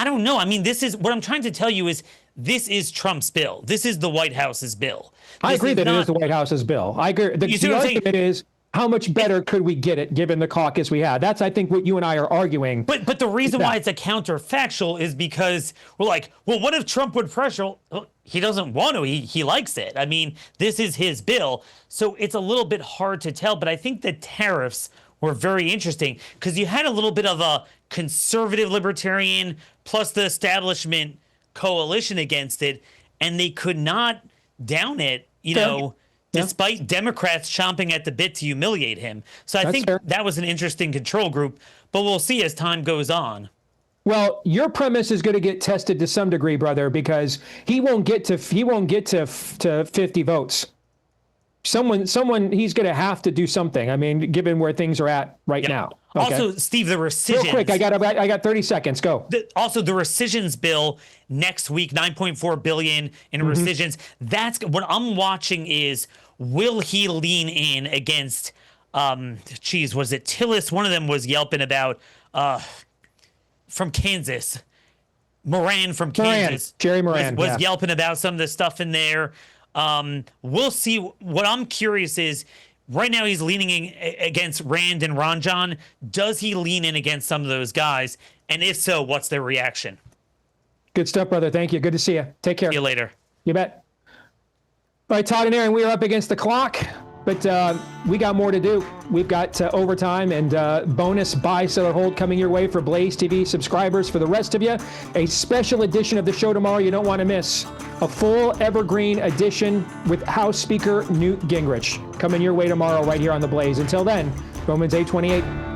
don't know. I mean, this is what I'm trying to tell you is this is Trump's bill. This is the White House's bill. I agree that it is the White House's bill. I agree. The argument is, how much better could we get it given the caucus we had? That's, I think, what you and I are arguing. But the reason why it's a counterfactual is because we're like, well, what if Trump would pressure? Well, he doesn't want to. He likes it. I mean, this is his bill. So it's a little bit hard to tell. But I think the tariffs were very interesting because you had a little bit of a conservative libertarian plus the establishment coalition against it, and they could not down it, despite Democrats chomping at the bit to humiliate him. So I think that was an interesting control group, but we'll see as time goes on. Well, your premise is going to get tested to some degree, brother, because he won't get to 50 votes. Someone, he's going to have to do something. I mean, given where things are at right now. Okay. Also, Steve, the rescissions. Real quick, I got 30 seconds. Go. Also, the rescissions bill next week, $9.4 billion in rescissions. That's what I'm watching is, will he lean in against, was it Tillis? One of them was yelping about, from Kansas. Moran from Kansas. Jerry Moran was yelping about some of the stuff in there. We'll see. What I'm curious is, right now he's leaning in against Rand and Ranjan. Does he lean in against some of those guys? And if so, what's their reaction? Good stuff, brother. Thank you. Good to see you. Take care. See you later. You bet. All right, Todd and Aaron, we are up against the clock, but we got more to do. We've got overtime and bonus buy, sell, or hold coming your way for Blaze TV subscribers. For the rest of you, a special edition of the show tomorrow you don't want to miss. A full evergreen edition with House Speaker Newt Gingrich coming your way tomorrow right here on The Blaze. Until then, Romans 8:28.